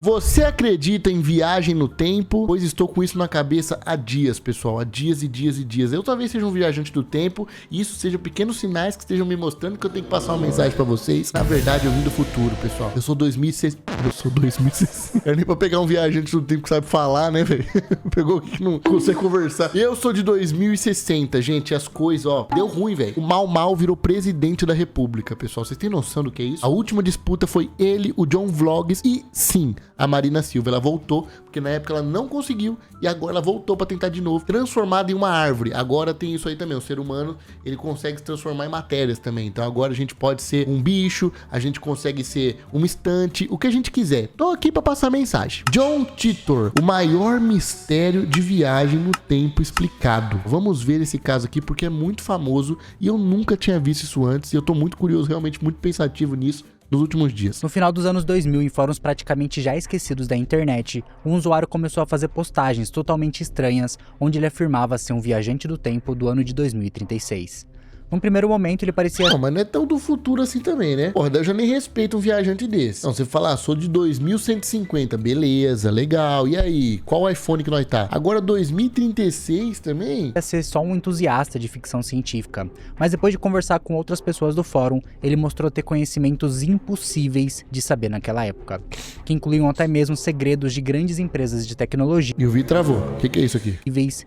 Você acredita em viagem no tempo? Pois estou com isso na cabeça há dias, pessoal. Há dias e dias e dias. Eu talvez seja um viajante do tempo e isso sejam pequenos sinais que estejam me mostrando que eu tenho que passar uma mensagem pra vocês. Na verdade, eu vim do futuro, pessoal. Eu sou 2060. Eu sou 2060. É nem pra pegar um viajante do tempo que sabe falar, né, velho? Pegou aqui que não consegue conversar. Eu sou de 2060, gente. As coisas, ó. Deu ruim, velho. O Mau virou presidente da república, pessoal. Vocês têm noção do que é isso? A última disputa foi ele, o John Vlogs e, sim, a Marina Silva. Ela voltou, porque na época ela não conseguiu e agora ela voltou pra tentar de novo, transformada em uma árvore. Agora tem isso aí também, o ser humano, ele consegue se transformar em matérias também. Então agora a gente pode ser um bicho, a gente consegue ser uma estante, o que a gente quiser. Tô aqui pra passar mensagem. John Titor, o maior mistério de viagem no tempo explicado. Vamos ver esse caso aqui porque é muito famoso e eu nunca tinha visto isso antes e eu tô muito curioso, realmente muito pensativo nisso nos últimos dias. No final dos anos 2000, em fóruns praticamente já esquecidos da internet, um usuário começou a fazer postagens totalmente estranhas, onde ele afirmava ser um viajante do tempo do ano de 2036. Num primeiro momento, ele parecia... Não, mas não é tão do futuro assim também, né? Porra, eu já nem respeito um viajante desse. Não, você fala, sou de 2150, beleza, legal. E aí, qual iPhone que nós tá? Agora 2036 também? Ia ser só um entusiasta de ficção científica, mas depois de conversar com outras pessoas do fórum, ele mostrou ter conhecimentos impossíveis de saber naquela época, que incluíam até mesmo segredos de grandes empresas de tecnologia. E o vídeo travou. O que é isso aqui?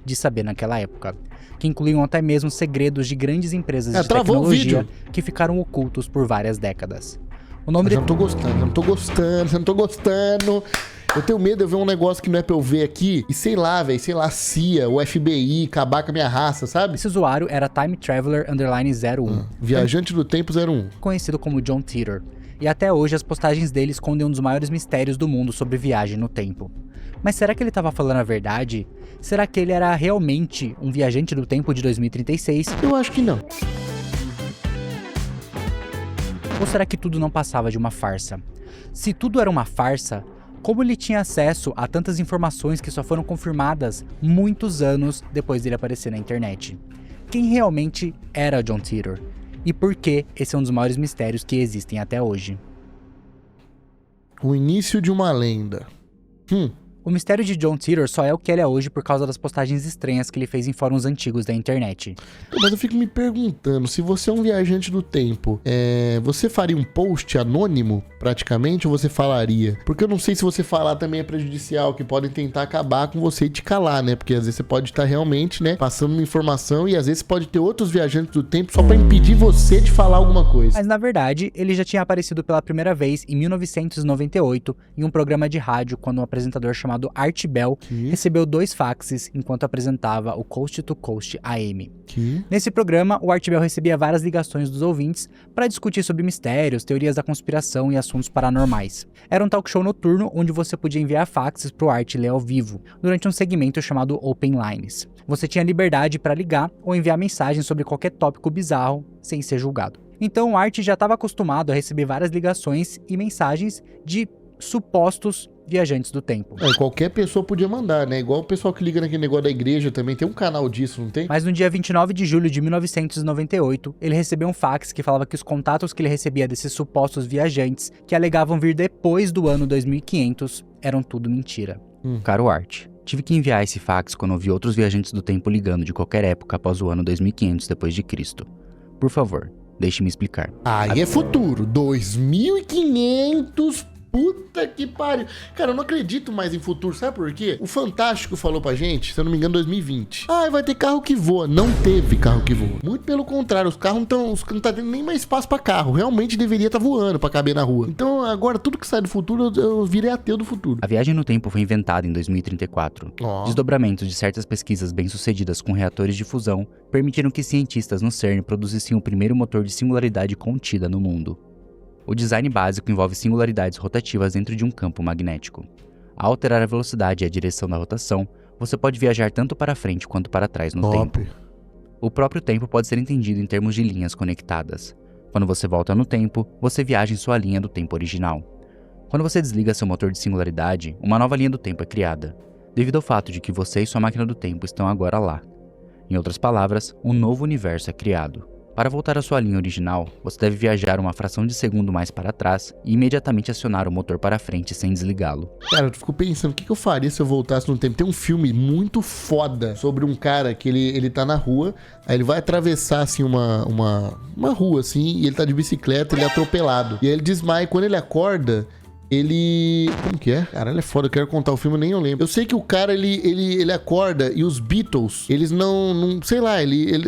De saber naquela época, que incluíam até mesmo segredos de grandes empresas de travou tecnologia o vídeo. que ficaram ocultos por várias décadas. O nome Eu não tô gostando. Eu tenho medo de eu ver um negócio que não é pra eu ver aqui e sei lá, velho, CIA, o FBI, acabar com a minha raça, sabe? Esse usuário era Time Traveler _01. Viajante do Tempo 01. Conhecido como John Titor. E até hoje as postagens dele escondem um dos maiores mistérios do mundo sobre viagem no tempo. Mas será que ele estava falando a verdade? Será que ele era realmente um viajante do tempo de 2036? Eu acho que não. Ou será que tudo não passava de uma farsa? Se tudo era uma farsa, como ele tinha acesso a tantas informações que só foram confirmadas muitos anos depois dele aparecer na internet? Quem realmente era John Titor? E por que esse é um dos maiores mistérios que existem até hoje? O início de uma lenda. O mistério de John Titor só é o que ele é hoje por causa das postagens estranhas que ele fez em fóruns antigos da internet. Mas eu fico me perguntando, se você é um viajante do tempo, você faria um post anônimo, praticamente, ou você falaria? Porque eu não sei se você falar também é prejudicial, que podem tentar acabar com você e te calar, né? Porque às vezes você pode estar realmente, né, passando uma informação e às vezes pode ter outros viajantes do tempo só pra impedir você de falar alguma coisa. Mas na verdade, ele já tinha aparecido pela primeira vez em 1998 em um programa de rádio quando um apresentador chamado Art Bell recebeu 2 faxes enquanto apresentava o Coast to Coast AM. Nesse programa, o Art Bell recebia várias ligações dos ouvintes para discutir sobre mistérios, teorias da conspiração e assuntos paranormais. Era um talk show noturno onde você podia enviar faxes pro Art ler ao vivo, durante um segmento chamado Open Lines. Você tinha liberdade para ligar ou enviar mensagens sobre qualquer tópico bizarro sem ser julgado. Então o Art já estava acostumado a receber várias ligações e mensagens de supostos viajantes do tempo. Qualquer pessoa podia mandar, né? Igual o pessoal que liga naquele negócio da igreja também, tem um canal disso, não tem? Mas no dia 29 de julho de 1998, ele recebeu um fax que falava que os contatos que ele recebia desses supostos viajantes, que alegavam vir depois do ano 2500, eram tudo mentira. Caro Art, tive que enviar esse fax quando ouvi outros viajantes do tempo ligando de qualquer época após o ano 2500 depois de Cristo. Por favor, deixe-me explicar. Aí é futuro, 2500. Puta que pariu. Cara, eu não acredito mais em futuro, sabe por quê? O Fantástico falou pra gente, se eu não me engano, 2020. Vai ter carro que voa. Não teve carro que voa. Muito pelo contrário, os carros não tá tendo nem mais espaço pra carro. Realmente deveria estar voando pra caber na rua. Então agora tudo que sai do futuro, eu virei ateu do futuro. A viagem no tempo foi inventada em 2034. Desdobramentos de certas pesquisas bem-sucedidas com reatores de fusão permitiram que cientistas no CERN produzissem o primeiro motor de singularidade contida no mundo. O design básico envolve singularidades rotativas dentro de um campo magnético. Ao alterar a velocidade e a direção da rotação, você pode viajar tanto para frente quanto para trás no tempo. O próprio tempo pode ser entendido em termos de linhas conectadas. Quando você volta no tempo, você viaja em sua linha do tempo original. Quando você desliga seu motor de singularidade, uma nova linha do tempo é criada, devido ao fato de que você e sua máquina do tempo estão agora lá. Em outras palavras, um novo universo é criado. Para voltar à sua linha original, você deve viajar uma fração de segundo mais para trás e imediatamente acionar o motor para frente sem desligá-lo. Cara, eu fico pensando, o que eu faria se eu voltasse no tempo? Tem um filme muito foda sobre um cara que ele tá na rua, aí ele vai atravessar, assim, uma rua, assim, e ele tá de bicicleta, ele é atropelado. E aí ele desmaia, e quando ele acorda... Ele... Como que é? Caralho, é foda, eu quero contar o filme, nem eu lembro. Eu sei que o cara, ele acorda e os Beatles, eles não sei lá,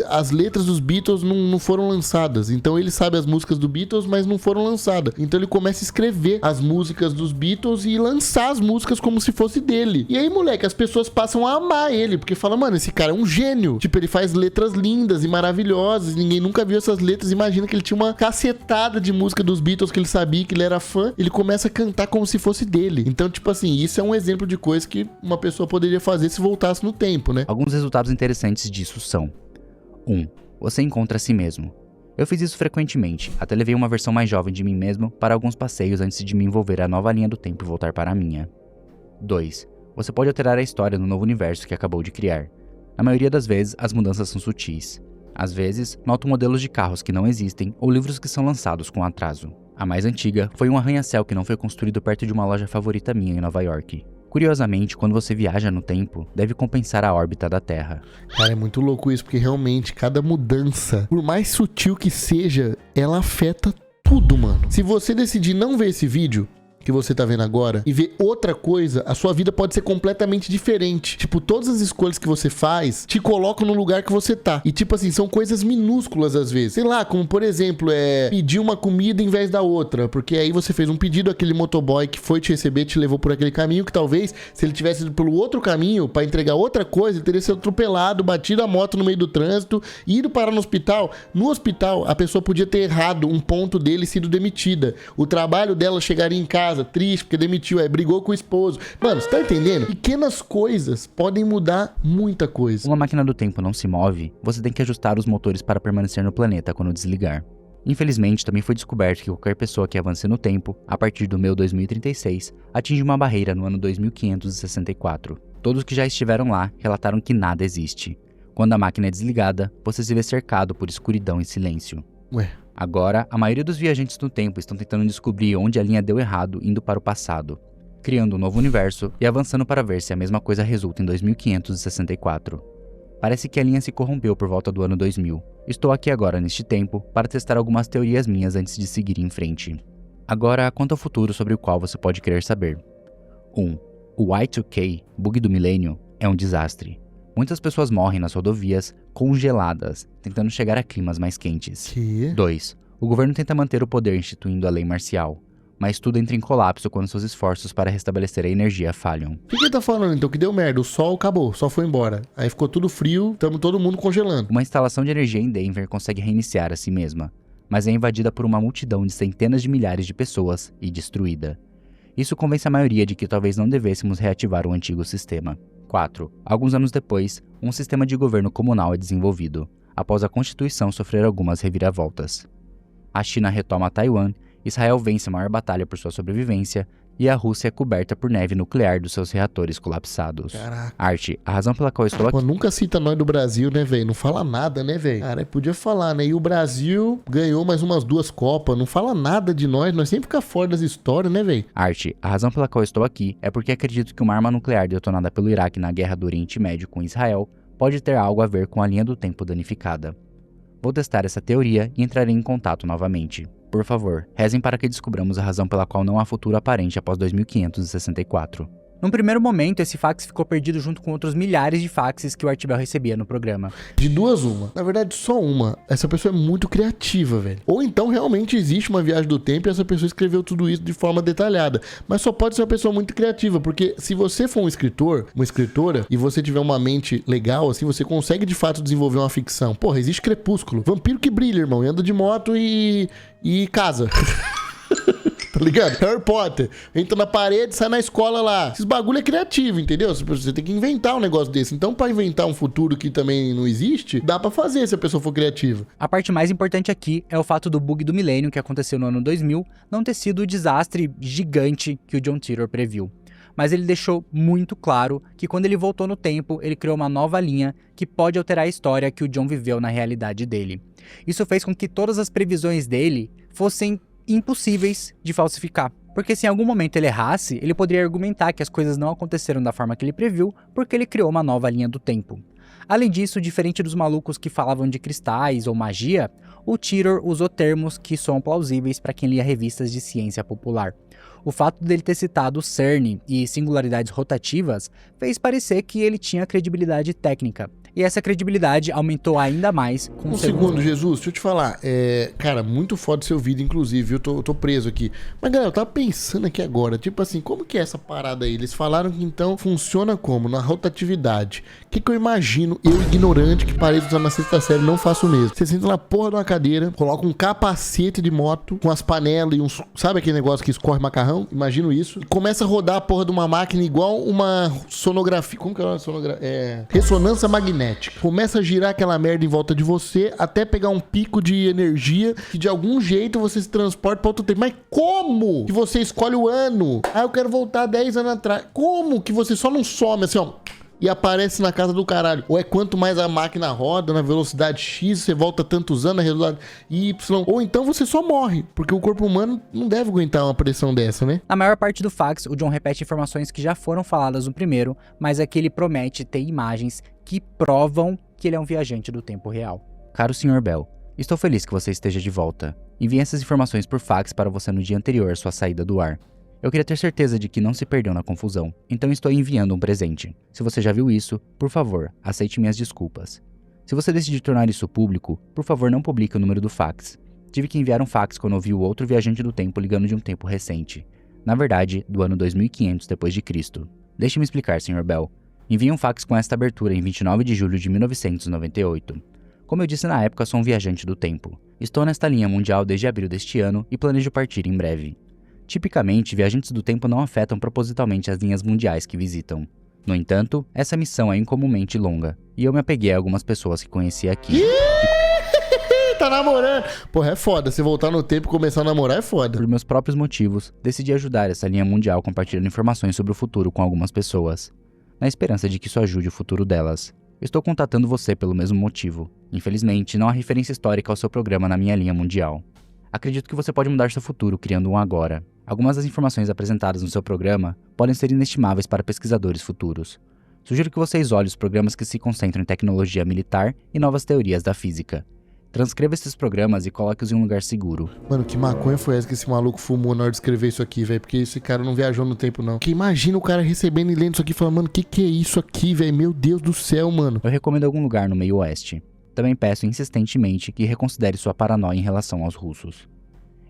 as letras dos Beatles não foram lançadas. Então ele sabe as músicas do Beatles, mas não foram lançadas. Então ele começa a escrever as músicas dos Beatles e lançar as músicas como se fosse dele. E aí, moleque, as pessoas passam a amar ele, porque falam, mano, esse cara é um gênio. Tipo, ele faz letras lindas e maravilhosas, ninguém nunca viu essas letras. Imagina que ele tinha uma cacetada de música dos Beatles que ele sabia, que ele era fã. Ele começa a cantar como se fosse dele. Então, tipo assim, isso é um exemplo de coisa que uma pessoa poderia fazer se voltasse no tempo, né? Alguns resultados interessantes disso são: 1. Você encontra a si mesmo. Eu fiz isso frequentemente, até levei uma versão mais jovem de mim mesmo para alguns passeios antes de me envolver à nova linha do tempo e voltar para a minha. 2. Você pode alterar a história no novo universo que acabou de criar. Na maioria das vezes, as mudanças são sutis. Às vezes, noto modelos de carros que não existem ou livros que são lançados com atraso. A mais antiga foi um arranha-céu que não foi construído perto de uma loja favorita minha em Nova York. Curiosamente, quando você viaja no tempo, deve compensar a órbita da Terra. Cara, é muito louco isso, porque realmente cada mudança, por mais sutil que seja, ela afeta tudo, mano. Se você decidir não ver esse vídeo que você tá vendo agora e ver outra coisa, a sua vida pode ser completamente diferente. Tipo, todas as escolhas que você faz te colocam no lugar que você tá. E tipo assim, são coisas minúsculas às vezes. Sei lá, como por exemplo, pedir uma comida em vez da outra, porque aí você fez um pedido, aquele motoboy que foi te receber te levou por aquele caminho que talvez, se ele tivesse ido pelo outro caminho pra entregar outra coisa, ele teria sido atropelado, batido a moto no meio do trânsito, ido parar no hospital. No hospital, a pessoa podia ter errado um ponto dele e sido demitida. O trabalho dela chegaria em casa triste, porque demitiu, brigou com o esposo. Mano, você tá entendendo? Pequenas coisas podem mudar muita coisa. Uma máquina do tempo não se move, você tem que ajustar os motores para permanecer no planeta quando desligar. Infelizmente, também foi descoberto que qualquer pessoa que avance no tempo, a partir do meu 2036, atinge uma barreira no ano 2564. Todos que já estiveram lá relataram que nada existe. Quando a máquina é desligada, você se vê cercado por escuridão e silêncio. Ué... Agora, a maioria dos viajantes no tempo estão tentando descobrir onde a linha deu errado indo para o passado, criando um novo universo e avançando para ver se a mesma coisa resulta em 2564. Parece que a linha se corrompeu por volta do ano 2000. Estou aqui agora neste tempo para testar algumas teorias minhas antes de seguir em frente. Agora, quanto ao futuro sobre o qual você pode querer saber. 1. O Y2K, bug do milênio, é um desastre. Muitas pessoas morrem nas rodovias congeladas, tentando chegar a climas mais quentes. 2. O governo tenta manter o poder instituindo a lei marcial, mas tudo entra em colapso quando seus esforços para restabelecer a energia falham. O que ele tá falando então? Que deu merda, o sol acabou, o sol foi embora. Aí ficou tudo frio, tamo todo mundo congelando. Uma instalação de energia em Denver consegue reiniciar a si mesma, mas é invadida por uma multidão de centenas de milhares de pessoas e destruída. Isso convence a maioria de que talvez não devêssemos reativar o antigo sistema. 4. Alguns anos depois, um sistema de governo comunal é desenvolvido, após a Constituição sofrer algumas reviravoltas. A China retoma Taiwan, Israel vence a maior batalha por sua sobrevivência, e a Rússia é coberta por neve nuclear dos seus reatores colapsados. Caraca. Arte, a razão pela qual estou aqui... Pô, nunca cita nós do Brasil, né, velho? Não fala nada, né, velho? Cara, podia falar, né? E o Brasil ganhou mais umas 2 Copas, não fala nada de nós sempre fica fora das histórias, né, velho? Arte, a razão pela qual estou aqui é porque acredito que uma arma nuclear detonada pelo Iraque na Guerra do Oriente Médio com Israel pode ter algo a ver com a linha do tempo danificada. Vou testar essa teoria e entrarei em contato novamente. Por favor, rezem para que descobramos a razão pela qual não há futuro aparente após 2564. Num primeiro momento, esse fax ficou perdido junto com outros milhares de faxes que o Art Bell recebia no programa. De 2, uma. Na verdade, só uma. Essa pessoa é muito criativa, velho. Ou então, realmente existe uma viagem do tempo e essa pessoa escreveu tudo isso de forma detalhada. Mas só pode ser uma pessoa muito criativa, porque se você for um escritor, uma escritora, e você tiver uma mente legal, assim, você consegue de fato desenvolver uma ficção. Porra, existe Crepúsculo. Vampiro que brilha, irmão, e anda de moto e casa. Tá ligado? Harry Potter. Entra na parede, sai na escola lá. Esses bagulho é criativo, entendeu? Você tem que inventar um negócio desse. Então, pra inventar um futuro que também não existe, dá pra fazer se a pessoa for criativa. A parte mais importante aqui é o fato do bug do milênio que aconteceu no ano 2000 não ter sido o desastre gigante que o John Titor previu. mas ele deixou muito claro que quando ele voltou no tempo, ele criou uma nova linha que pode alterar a história que o John viveu na realidade dele. Isso fez com que todas as previsões dele fossem impossíveis de falsificar. Porque se em algum momento ele errasse, ele poderia argumentar que as coisas não aconteceram da forma que ele previu, porque ele criou uma nova linha do tempo. Além disso, diferente dos malucos que falavam de cristais ou magia, o Titor usou termos que são plausíveis para quem lia revistas de ciência popular. O fato dele ter citado CERN e singularidades rotativas fez parecer que ele tinha credibilidade técnica. E essa credibilidade aumentou ainda mais com Um segundo, Jesus, deixa eu te falar. Cara, muito foda seu vídeo, inclusive, eu tô preso aqui. Mas, galera, eu tava pensando aqui agora, tipo assim, como que é essa parada aí? Eles falaram que então funciona como? Na rotatividade. O que eu imagino, eu ignorante, que parei de usar na sexta série, não faço mesmo. Você senta na porra de uma cadeira, coloca um capacete de moto, com as panelas e uns... Sabe aquele negócio que escorre macarrão? Imagino isso. E começa a rodar a porra de uma máquina igual uma sonografia. Como que é uma sonografia? Ressonância magnética. Começa a girar aquela merda em volta de você até pegar um pico de energia que de algum jeito você se transporta para outro tempo. Mas como que você escolhe o ano? Ah, eu quero voltar 10 anos atrás. Como que você só não some assim, ó, e aparece na casa do caralho? Ou é quanto mais a máquina roda na velocidade X, você volta tantos anos na velocidade Y. Ou então você só morre, porque o corpo humano não deve aguentar uma pressão dessa, né? Na maior parte do fax, o John repete informações que já foram faladas no primeiro, mas aqui ele promete ter imagens que provam que ele é um viajante do tempo real. Caro Sr. Bell, estou feliz que você esteja de volta. Enviei essas informações por fax para você no dia anterior à sua saída do ar. Eu queria ter certeza de que não se perdeu na confusão, então estou enviando um presente. Se você já viu isso, por favor, aceite minhas desculpas. Se você decidir tornar isso público, por favor não publique o número do fax. Tive que enviar um fax quando ouvi o outro viajante do tempo ligando de um tempo recente. Na verdade, do ano 2500 depois de Cristo. Deixe-me explicar, Sr. Bell. Enviei um fax com esta abertura em 29 de julho de 1998. Como eu disse na época, sou um viajante do tempo. Estou nesta linha mundial desde abril deste ano e planejo partir em breve. Tipicamente, viajantes do tempo não afetam propositalmente as linhas mundiais que visitam. No entanto, essa missão é incomumente longa, e eu me apeguei a algumas pessoas que conheci aqui. Tá namorando. Porra, é foda. Se voltar no tempo e começar a namorar é foda. Por meus próprios motivos, decidi ajudar essa linha mundial compartilhando informações sobre o futuro com algumas pessoas, na esperança de que isso ajude o futuro delas. Estou contatando você pelo mesmo motivo. Infelizmente, não há referência histórica ao seu programa na minha linha mundial. Acredito que você pode mudar seu futuro criando um agora. Algumas das informações apresentadas no seu programa podem ser inestimáveis para pesquisadores futuros. Sugiro que você isole os programas que se concentram em tecnologia militar e novas teorias da física. Transcreva esses programas e coloque-os em um lugar seguro. Mano, que maconha foi essa que esse maluco fumou na hora de escrever isso aqui, velho? Porque esse cara não viajou no tempo, não. Que imagina o cara recebendo e lendo isso aqui e falando, mano, que é isso aqui, velho? Meu Deus do céu, mano. Eu recomendo algum lugar no meio oeste. Também peço insistentemente que reconsidere sua paranoia em relação aos russos.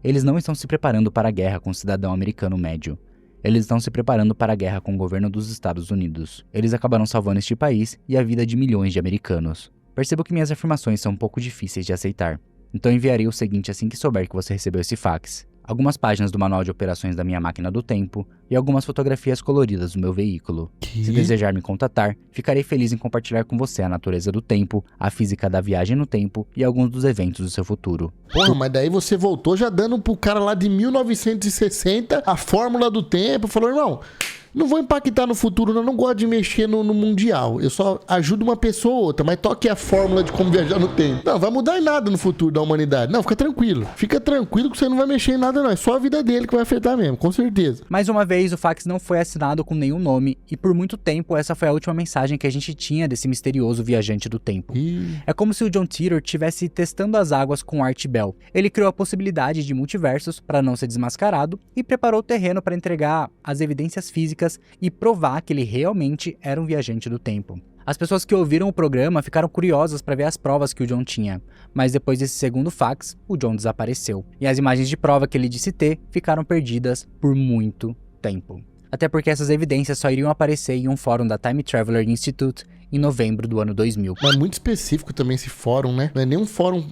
Eles não estão se preparando para a guerra com o cidadão americano médio. Eles estão se preparando para a guerra com o governo dos Estados Unidos. Eles acabaram salvando este país e a vida de milhões de americanos. Percebo que minhas afirmações são um pouco difíceis de aceitar. Então enviarei o seguinte assim que souber que você recebeu esse fax. Algumas páginas do manual de operações da minha máquina do tempo e algumas fotografias coloridas do meu veículo. Se desejar me contatar, ficarei feliz em compartilhar com você a natureza do tempo, a física da viagem no tempo e alguns dos eventos do seu futuro. Porra, mas daí você voltou já dando pro cara lá de 1960 a fórmula do tempo. Falou, irmão, não vou impactar no futuro, não gosto de mexer no mundial. Eu só ajudo uma pessoa ou outra, mas toque a fórmula de como viajar no tempo. Não, vai mudar em nada no futuro da humanidade. Não, fica tranquilo. Fica tranquilo que você não vai mexer em nada não. É só a vida dele que vai afetar mesmo, com certeza. Mais uma vez, o fax não foi assinado com nenhum nome e por muito tempo essa foi a última mensagem que a gente tinha desse misterioso viajante do tempo. É como se o John Titor estivesse testando as águas com Art Bell. Ele criou a possibilidade de multiversos para não ser desmascarado e preparou o terreno para entregar as evidências físicas e provar que ele realmente era um viajante do tempo. As pessoas que ouviram o programa ficaram curiosas para ver as provas que o John tinha, mas depois desse segundo fax, o John desapareceu. E as imagens de prova que ele disse ter ficaram perdidas por muito tempo. Até porque essas evidências só iriam aparecer em um fórum da Time Traveler Institute em novembro do ano 2000. Mas é muito específico também esse fórum, né? Não é nem um fórum...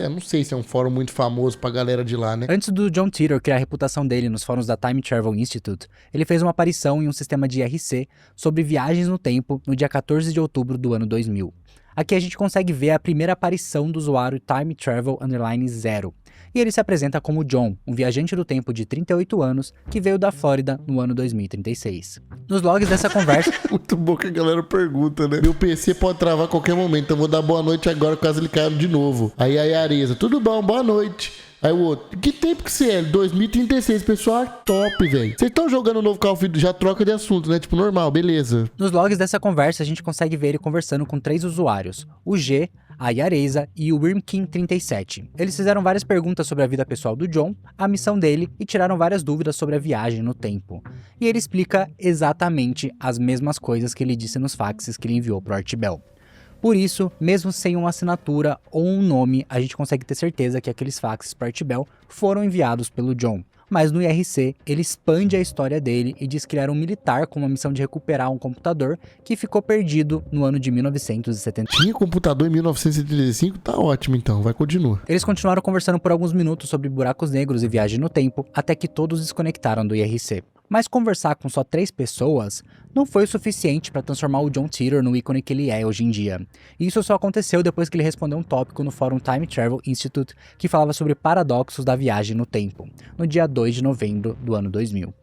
não sei se é um fórum muito famoso pra galera de lá, né? Antes do John Titor criar a reputação dele nos fóruns da Time Travel Institute, ele fez uma aparição em um sistema de IRC sobre viagens no tempo no dia 14 de outubro do ano 2000. Aqui a gente consegue ver a primeira aparição do usuário Time Travel _0. E ele se apresenta como John, um viajante do tempo de 38 anos que veio da Flórida no ano 2036. Nos logs dessa conversa... Muito bom que a galera pergunta, né? Meu PC pode travar a qualquer momento, então vou dar boa noite agora caso ele caia de novo. Aí a Yareza, tudo bom, boa noite. Aí o outro, que tempo que você é? 2036, pessoal, top, velho. Vocês estão jogando um novo Call of Duty, já troca de assunto, né? Tipo, normal, beleza. Nos logs dessa conversa, a gente consegue ver ele conversando com 3 usuários, o G, a Yareza e o Wyrmkin37. Eles fizeram várias perguntas sobre a vida pessoal do John, a missão dele e tiraram várias dúvidas sobre a viagem no tempo. E ele explica exatamente as mesmas coisas que ele disse nos faxes que ele enviou pro Art Bell. Por isso, mesmo sem uma assinatura ou um nome, a gente consegue ter certeza que aqueles faxes para Art Bell foram enviados pelo John. Mas no IRC, ele expande a história dele e diz que ele era um militar com uma missão de recuperar um computador que ficou perdido no ano de 1970. Tinha computador em 1975? Tá ótimo então, vai continuar. Eles continuaram conversando por alguns minutos sobre buracos negros e viagem no tempo, até que todos desconectaram do IRC. Mas conversar com só 3 pessoas não foi o suficiente para transformar o John Titor no ícone que ele é hoje em dia. E isso só aconteceu depois que ele respondeu um tópico no fórum Time Travel Institute que falava sobre paradoxos da viagem no tempo, no dia 2 de novembro do ano 2000.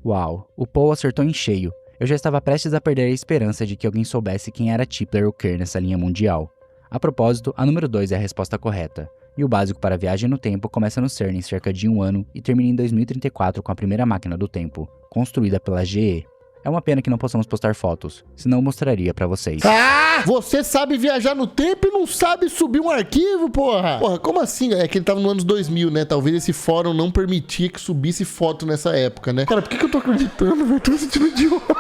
Uau, o Paul acertou em cheio. Eu já estava prestes a perder a esperança de que alguém soubesse quem era Tipler ou Kerr nessa linha mundial. A propósito, a número 2 é a resposta correta. E o básico para a viagem no tempo começa no CERN em cerca de 1 ano e termina em 2034 com a primeira máquina do tempo, construída pela GE. É uma pena que não possamos postar fotos, senão eu mostraria pra vocês. Ah! Você sabe viajar no tempo e não sabe subir um arquivo, porra? Porra, como assim? É que ele tava no anos 2000, né? Talvez esse fórum não permitia que subisse foto nessa época, né? Cara, por que eu tô acreditando, velho? Tô me sentindo idiota.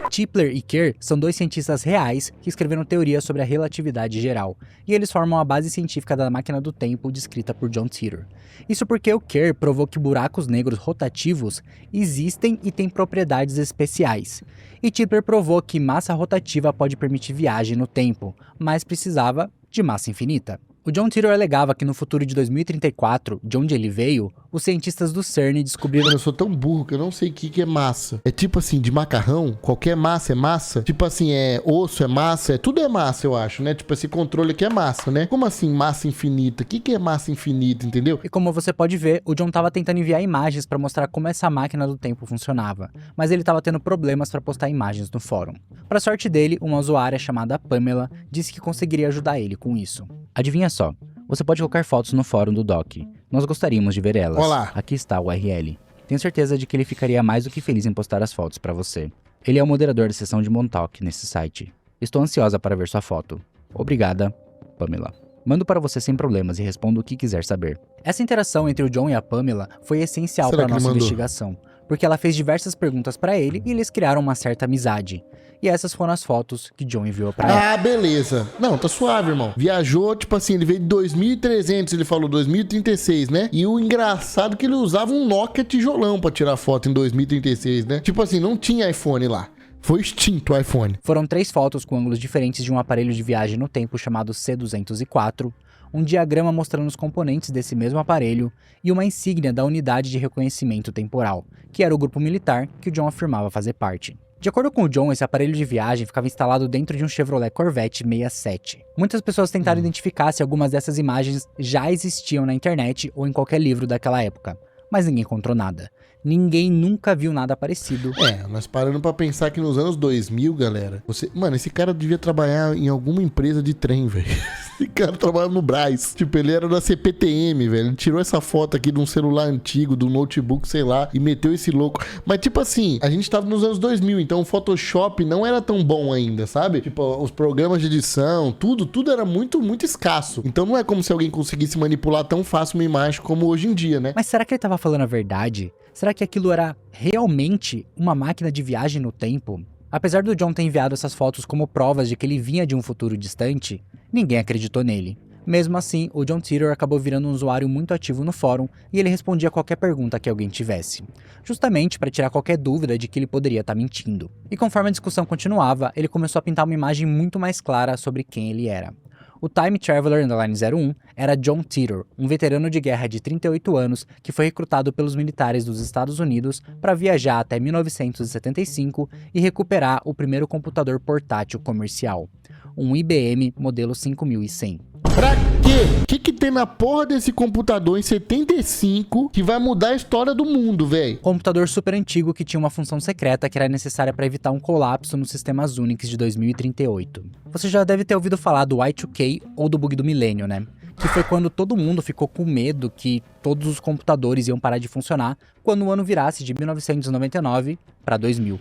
Tipler e Kerr são 2 cientistas reais que escreveram teorias sobre a relatividade geral, e eles formam a base científica da máquina do tempo descrita por John Titor. Isso porque o Kerr provou que buracos negros rotativos existem e têm propriedades especiais. E Tipler provou que massa rotativa pode permitir viagem no tempo, mas precisava de massa infinita. O John Titor alegava que no futuro de 2034, de onde ele veio, os cientistas do CERN descobriram... Eu sou tão burro que eu não sei o que é massa. É tipo assim, de macarrão? Qualquer massa é massa? Tipo assim, é osso, é massa? Tudo é massa, eu acho, né? Tipo, esse controle aqui é massa, né? Como assim, massa infinita? O que é massa infinita, entendeu? E como você pode ver, o John estava tentando enviar imagens para mostrar como essa máquina do tempo funcionava, mas ele estava tendo problemas para postar imagens no fórum. Para sorte dele, uma usuária chamada Pamela disse que conseguiria ajudar ele com isso. Adivinha só, você pode colocar fotos no fórum do Doc. Nós gostaríamos de ver elas. Olá. Aqui está o URL. Tenho certeza de que ele ficaria mais do que feliz em postar as fotos para você. Ele é o moderador da seção de Montauk nesse site. Estou ansiosa para ver sua foto. Obrigada, Pamela. Mando para você sem problemas e respondo o que quiser saber. Essa interação entre o John e a Pamela foi essencial para a nossa investigação, porque ela fez diversas perguntas para ele e eles criaram uma certa amizade. E essas foram as fotos que John enviou pra ela. Ah, beleza. Não, tá suave, irmão. Viajou, tipo assim, ele veio de 2300, ele falou 2036, né? E o engraçado é que ele usava um Nokia tijolão pra tirar foto em 2036, né? Tipo assim, não tinha iPhone lá. Foi extinto o iPhone. Foram 3 fotos com ângulos diferentes de um aparelho de viagem no tempo chamado C204, um diagrama mostrando os componentes desse mesmo aparelho e uma insígnia da unidade de reconhecimento temporal, que era o grupo militar que o John afirmava fazer parte. De acordo com o John, esse aparelho de viagem ficava instalado dentro de um Chevrolet Corvette 67. Muitas pessoas tentaram identificar se algumas dessas imagens já existiam na internet ou em qualquer livro daquela época, mas ninguém encontrou nada. Ninguém nunca viu nada parecido. Nós parando pra pensar que nos anos 2000, galera... Mano, esse cara devia trabalhar em alguma empresa de trem, velho. Esse cara trabalhava no Brás. Tipo, ele era da CPTM, velho. Ele tirou essa foto aqui de um celular antigo, de um notebook, sei lá, e meteu esse louco. Mas, tipo assim, a gente tava nos anos 2000, então o Photoshop não era tão bom ainda, sabe? Tipo, os programas de edição, tudo era muito, muito escasso. Então não é como se alguém conseguisse manipular tão fácil uma imagem como hoje em dia, né? Mas será que ele tava falando a verdade? Será que aquilo era realmente uma máquina de viagem no tempo? Apesar do John ter enviado essas fotos como provas de que ele vinha de um futuro distante, ninguém acreditou nele. Mesmo assim, o John Titor acabou virando um usuário muito ativo no fórum e ele respondia qualquer pergunta que alguém tivesse, justamente para tirar qualquer dúvida de que ele poderia estar mentindo. E conforme a discussão continuava, ele começou a pintar uma imagem muito mais clara sobre quem ele era. O Time Traveler _01 era John Titor, um veterano de guerra de 38 anos que foi recrutado pelos militares dos Estados Unidos para viajar até 1975 e recuperar o primeiro computador portátil comercial. um IBM modelo 5100. Pra quê? O que tem na porra desse computador em 75 que vai mudar a história do mundo, velho? Computador super antigo que tinha uma função secreta que era necessária para evitar um colapso nos sistemas Unix de 2038. Você já deve ter ouvido falar do Y2K ou do bug do milênio, né? Que foi quando todo mundo ficou com medo que todos os computadores iam parar de funcionar quando o ano virasse de 1999 para 2000.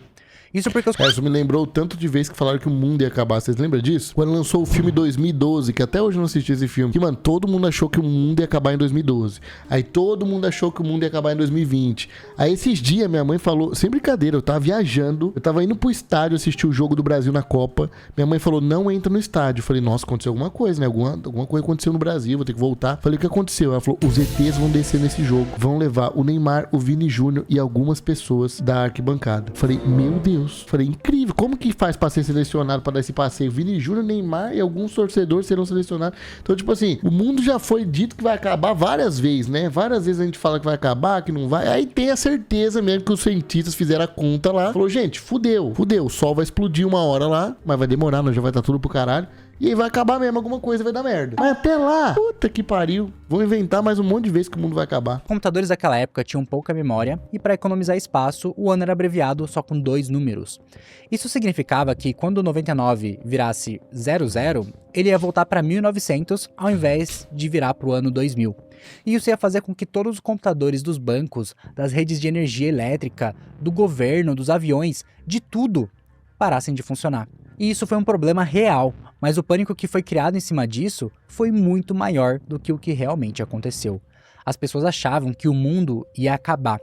Isso porque os... Isso me lembrou o tanto de vezes que falaram que o mundo ia acabar. Vocês lembram disso? Quando lançou o filme 2012, que até hoje eu não assisti esse filme. Que, mano, todo mundo achou que o mundo ia acabar em 2012. Aí todo mundo achou que o mundo ia acabar em 2020. Aí esses dias minha mãe falou... Sem brincadeira, eu tava viajando. Eu tava indo pro estádio assistir o jogo do Brasil na Copa. Minha mãe falou, não entra no estádio. Eu falei, nossa, aconteceu alguma coisa, né? Alguma coisa aconteceu no Brasil, vou ter que voltar. Falei, o que aconteceu? Ela falou, os ETs vão descer nesse jogo. Vão levar o Neymar, o Vini Júnior e algumas pessoas da arquibancada. Falei, meu Deus. Falei, incrível. Como que faz pra ser selecionado pra dar esse passeio? Vini Júnior, Neymar e alguns torcedores serão selecionados. Então, tipo assim, o mundo já foi dito que vai acabar várias vezes, né? Várias vezes a gente fala que vai acabar, que não vai. Aí tem a certeza mesmo que os cientistas fizeram a conta lá. Falou, gente, fudeu. O sol vai explodir uma hora lá, mas vai demorar, já vai estar tudo pro caralho. E aí vai acabar mesmo, alguma coisa vai dar merda. Mas até lá, puta que pariu, vão inventar mais um monte de vezes que o mundo vai acabar. Computadores daquela época tinham pouca memória e para economizar espaço, o ano era abreviado só com 2 números. Isso significava que quando o 99 virasse 00, ele ia voltar para 1900 ao invés de virar para o ano 2000. E isso ia fazer com que todos os computadores dos bancos, das redes de energia elétrica, do governo, dos aviões, de tudo, parassem de funcionar. E isso foi um problema real, mas o pânico que foi criado em cima disso foi muito maior do que o que realmente aconteceu. As pessoas achavam que o mundo ia acabar,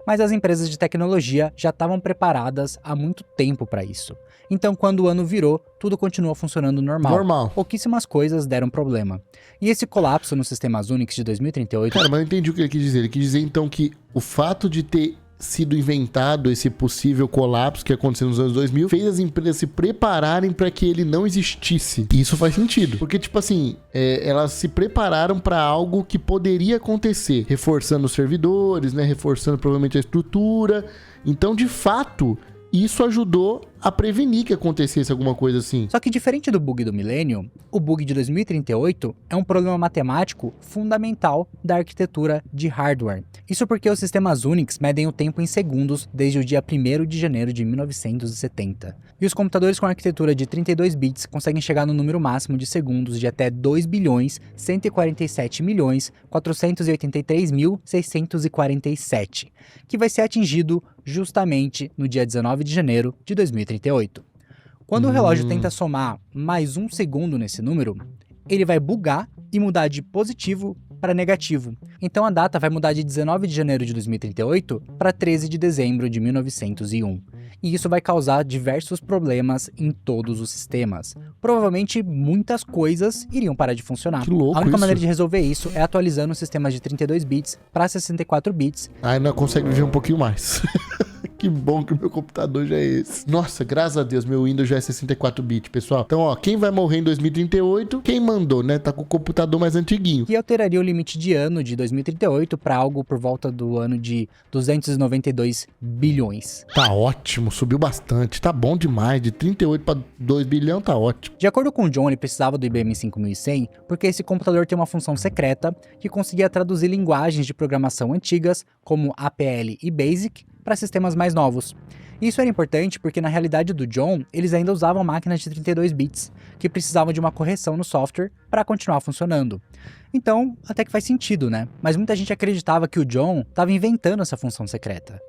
mas as empresas de tecnologia já estavam preparadas há muito tempo para isso. Então, quando o ano virou, tudo continuou funcionando normal. Pouquíssimas coisas deram problema. E esse colapso nos sistemas Unix de 2038... Cara, mas eu entendi o que ele quis dizer. Ele quis dizer, então, que o fato de ter sido inventado esse possível colapso que aconteceu nos anos 2000, fez as empresas se prepararem para que ele não existisse. E isso faz sentido. Porque, tipo assim, elas se prepararam para algo que poderia acontecer, reforçando os servidores, né? Reforçando provavelmente a estrutura. Então, de fato, isso ajudou a prevenir que acontecesse alguma coisa assim. Só que diferente do bug do milênio, o bug de 2038 é um problema matemático fundamental da arquitetura de hardware. Isso porque os sistemas Unix medem o tempo em segundos desde o dia 1º de janeiro de 1970. E os computadores com arquitetura de 32 bits conseguem chegar no número máximo de segundos de até 2.147.483.647, que vai ser atingido justamente no dia 19 de janeiro de 2038. Quando o relógio tenta somar mais um segundo nesse número, ele vai bugar e mudar de positivo para negativo. Então a data vai mudar de 19 de janeiro de 2038 para 13 de dezembro de 1901. E isso vai causar diversos problemas em todos os sistemas. Provavelmente muitas coisas iriam parar de funcionar. Que louco. A única isso. maneira de resolver isso é atualizando os sistemas de 32 bits para 64 bits. Aí não consegue viver um pouquinho mais. Que bom que o meu computador já é esse. Nossa, graças a Deus, meu Windows já é 64 bits, pessoal. Então, ó, quem vai morrer em 2038, quem mandou, né? Tá com o computador mais antiguinho. E alteraria o limite de ano de 2038 para algo por volta do ano de 292 bilhões. Tá ótimo, subiu bastante. Tá bom demais. De 38 para 2 bilhões, tá ótimo. De acordo com o John, ele precisava do IBM 5100 porque esse computador tem uma função secreta que conseguia traduzir linguagens de programação antigas, como APL e BASIC, para sistemas mais novos. Isso era importante porque na realidade do John, eles ainda usavam máquinas de 32 bits, que precisavam de uma correção no software para continuar funcionando. Então, até que faz sentido, né? Mas muita gente acreditava que o John estava inventando essa função secreta.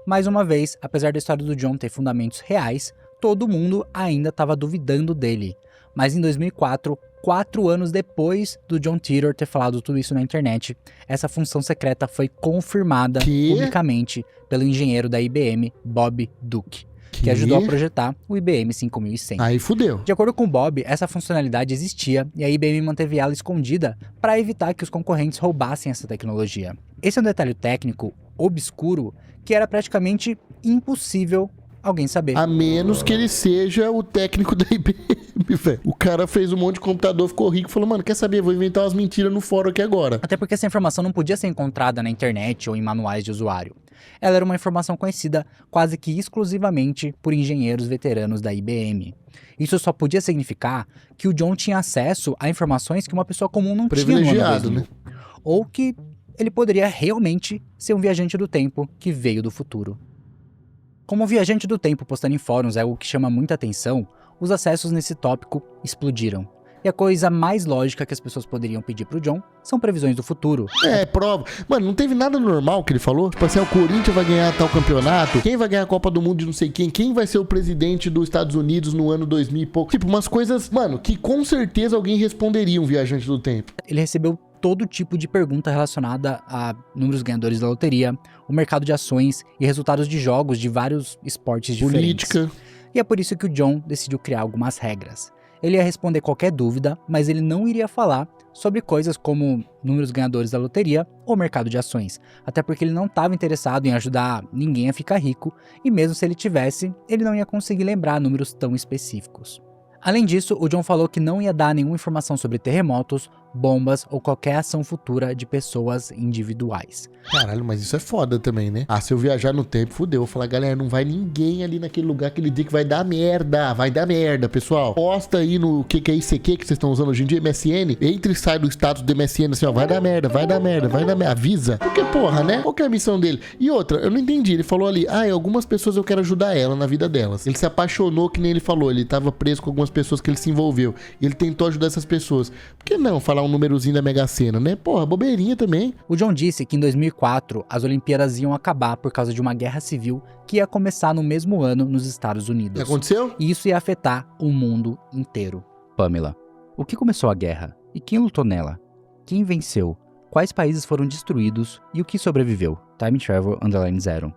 Mais uma vez, apesar da história do John ter fundamentos reais, todo mundo ainda estava duvidando dele. Mas em 2004, 4 anos depois do John Titor ter falado tudo isso na internet, essa função secreta foi confirmada publicamente pelo engenheiro da IBM, Bob Duke, que ajudou a projetar o IBM 5100. Aí fudeu. De acordo com Bob, essa funcionalidade existia e a IBM manteve ela escondida para evitar que os concorrentes roubassem essa tecnologia. Esse é um detalhe técnico obscuro que era praticamente impossível alguém saber. A menos que ele seja o técnico da IBM, velho. O cara fez um monte de computador, ficou rico e falou, mano, quer saber? Vou inventar umas mentiras no fórum aqui agora. Até porque essa informação não podia ser encontrada na internet ou em manuais de usuário. Ela era uma informação conhecida quase que exclusivamente por engenheiros veteranos da IBM. Isso só podia significar que o John tinha acesso a informações que uma pessoa comum não tinha no ano Privilegiado, 2000. né? Ou que ele poderia realmente ser um viajante do tempo que veio do futuro. Como um viajante do tempo postando em fóruns é algo que chama muita atenção, os acessos nesse tópico explodiram. E a coisa mais lógica que as pessoas poderiam pedir pro John são previsões do futuro. É, prova. Mano, não teve nada normal que ele falou? Tipo assim, o Corinthians vai ganhar tal campeonato, quem vai ganhar a Copa do Mundo de não sei quem vai ser o presidente dos Estados Unidos no ano 2000 e pouco. Tipo, umas coisas, mano, que com certeza alguém responderia um viajante do tempo. Ele recebeu todo tipo de pergunta relacionada a números ganhadores da loteria, o mercado de ações e resultados de jogos de vários esportes diferentes. Política. E é por isso que o John decidiu criar algumas regras. Ele ia responder qualquer dúvida, mas ele não iria falar sobre coisas como números ganhadores da loteria ou mercado de ações, até porque ele não estava interessado em ajudar ninguém a ficar rico, e mesmo se ele tivesse, ele não ia conseguir lembrar números tão específicos. Além disso, o John falou que não ia dar nenhuma informação sobre terremotos, bombas ou qualquer ação futura de pessoas individuais. Caralho, mas isso é foda também, né? Ah, se eu viajar no tempo, fudeu. Eu vou falar, galera, não vai ninguém ali naquele lugar aquele dia que vai dar merda, pessoal. Posta aí no que é ICQ que vocês estão usando hoje em dia, MSN. Entra e sai do status do MSN assim, ó, vai dar merda, avisa. Porque, porra, né? Qual que é a missão dele? E outra, eu não entendi, ele falou ali, algumas pessoas eu quero ajudar ela na vida delas. Ele se apaixonou, que nem ele falou, ele tava preso com algumas pessoas que ele se envolveu. E ele tentou ajudar essas pessoas. Por que não falar um númerozinho da Mega Sena, né? Porra, bobeirinha também. O John disse que em 2004 as Olimpíadas iam acabar por causa de uma guerra civil que ia começar no mesmo ano nos Estados Unidos. O que aconteceu? E isso ia afetar o mundo inteiro. Pamela, o que começou a guerra? E quem lutou nela? Quem venceu? Quais países foram destruídos? E o que sobreviveu? Time Travel _0.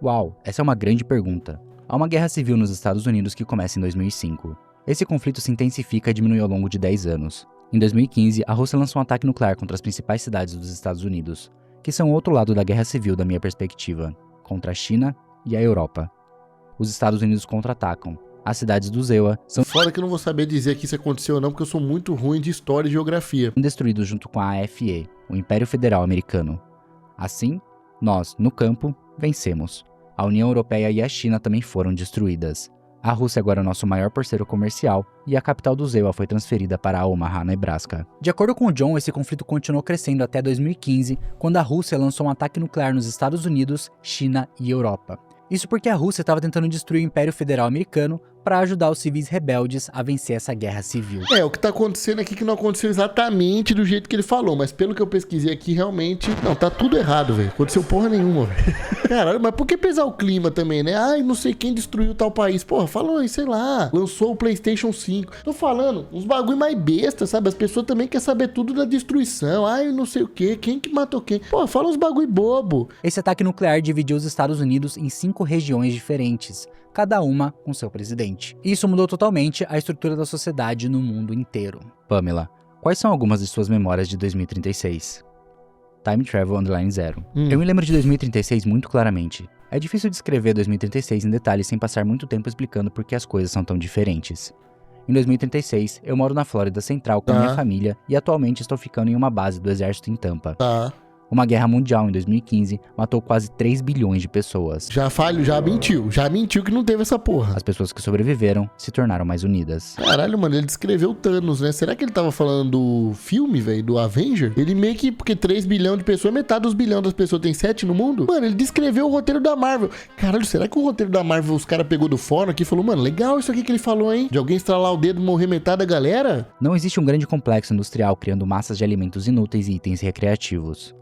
Uau, essa é uma grande pergunta. Há uma guerra civil nos Estados Unidos que começa em 2005. Esse conflito se intensifica e diminui ao longo de 10 anos. Em 2015, a Rússia lançou um ataque nuclear contra as principais cidades dos Estados Unidos, que são o outro lado da guerra civil da minha perspectiva, contra a China e a Europa. Os Estados Unidos contra-atacam. As cidades do Zewa são Fora que eu não vou saber dizer aqui se aconteceu ou não, porque eu sou muito ruim de história e geografia. destruídos junto com a AFE, o Império Federal Americano. Assim, nós, no campo, vencemos. A União Europeia e a China também foram destruídas. A Rússia agora é o nosso maior parceiro comercial e a capital do Zewa foi transferida para Omaha, Nebraska. De acordo com o John, esse conflito continuou crescendo até 2015, quando a Rússia lançou um ataque nuclear nos Estados Unidos, China e Europa. Isso porque a Rússia estava tentando destruir o Império Federal Americano para ajudar os civis rebeldes a vencer essa guerra civil. O que tá acontecendo aqui que não aconteceu exatamente do jeito que ele falou, mas pelo que eu pesquisei aqui, realmente, não, tá tudo errado, velho. Aconteceu porra nenhuma, velho. Caralho, mas por que pesar o clima também, né? Ai, não sei quem destruiu tal país. Porra, falou aí, sei lá, lançou o PlayStation 5. Tô falando, uns bagulho mais besta, sabe? As pessoas também querem saber tudo da destruição. Ai, não sei o quê, quem que matou quem. Porra, fala uns bagulho bobo. Esse ataque nuclear dividiu os Estados Unidos em 5 regiões diferentes, cada uma com seu presidente. Isso mudou totalmente a estrutura da sociedade no mundo inteiro. Pamela, quais são algumas de suas memórias de 2036? Time Travel _0. Eu me lembro de 2036 muito claramente. É difícil descrever 2036 em detalhes sem passar muito tempo explicando por que as coisas são tão diferentes. Em 2036, eu moro na Flórida Central com a minha família e atualmente estou ficando em uma base do exército em Tampa. Uma guerra mundial em 2015 matou quase 3 bilhões de pessoas. Já mentiu que não teve essa porra. As pessoas que sobreviveram se tornaram mais unidas. Caralho, mano, ele descreveu Thanos, né? Será que ele tava falando do filme, velho, do Avenger? Ele meio que, porque 3 bilhões de pessoas, metade dos bilhões das pessoas tem 7 no mundo? Mano, ele descreveu o roteiro da Marvel. Caralho, será que o roteiro da Marvel os caras pegou do fórum aqui e falou, mano, legal isso aqui que ele falou, hein? De alguém estralar o dedo e morrer metade da galera? Não existe um grande complexo industrial criando massas de alimentos inúteis e itens recreativos.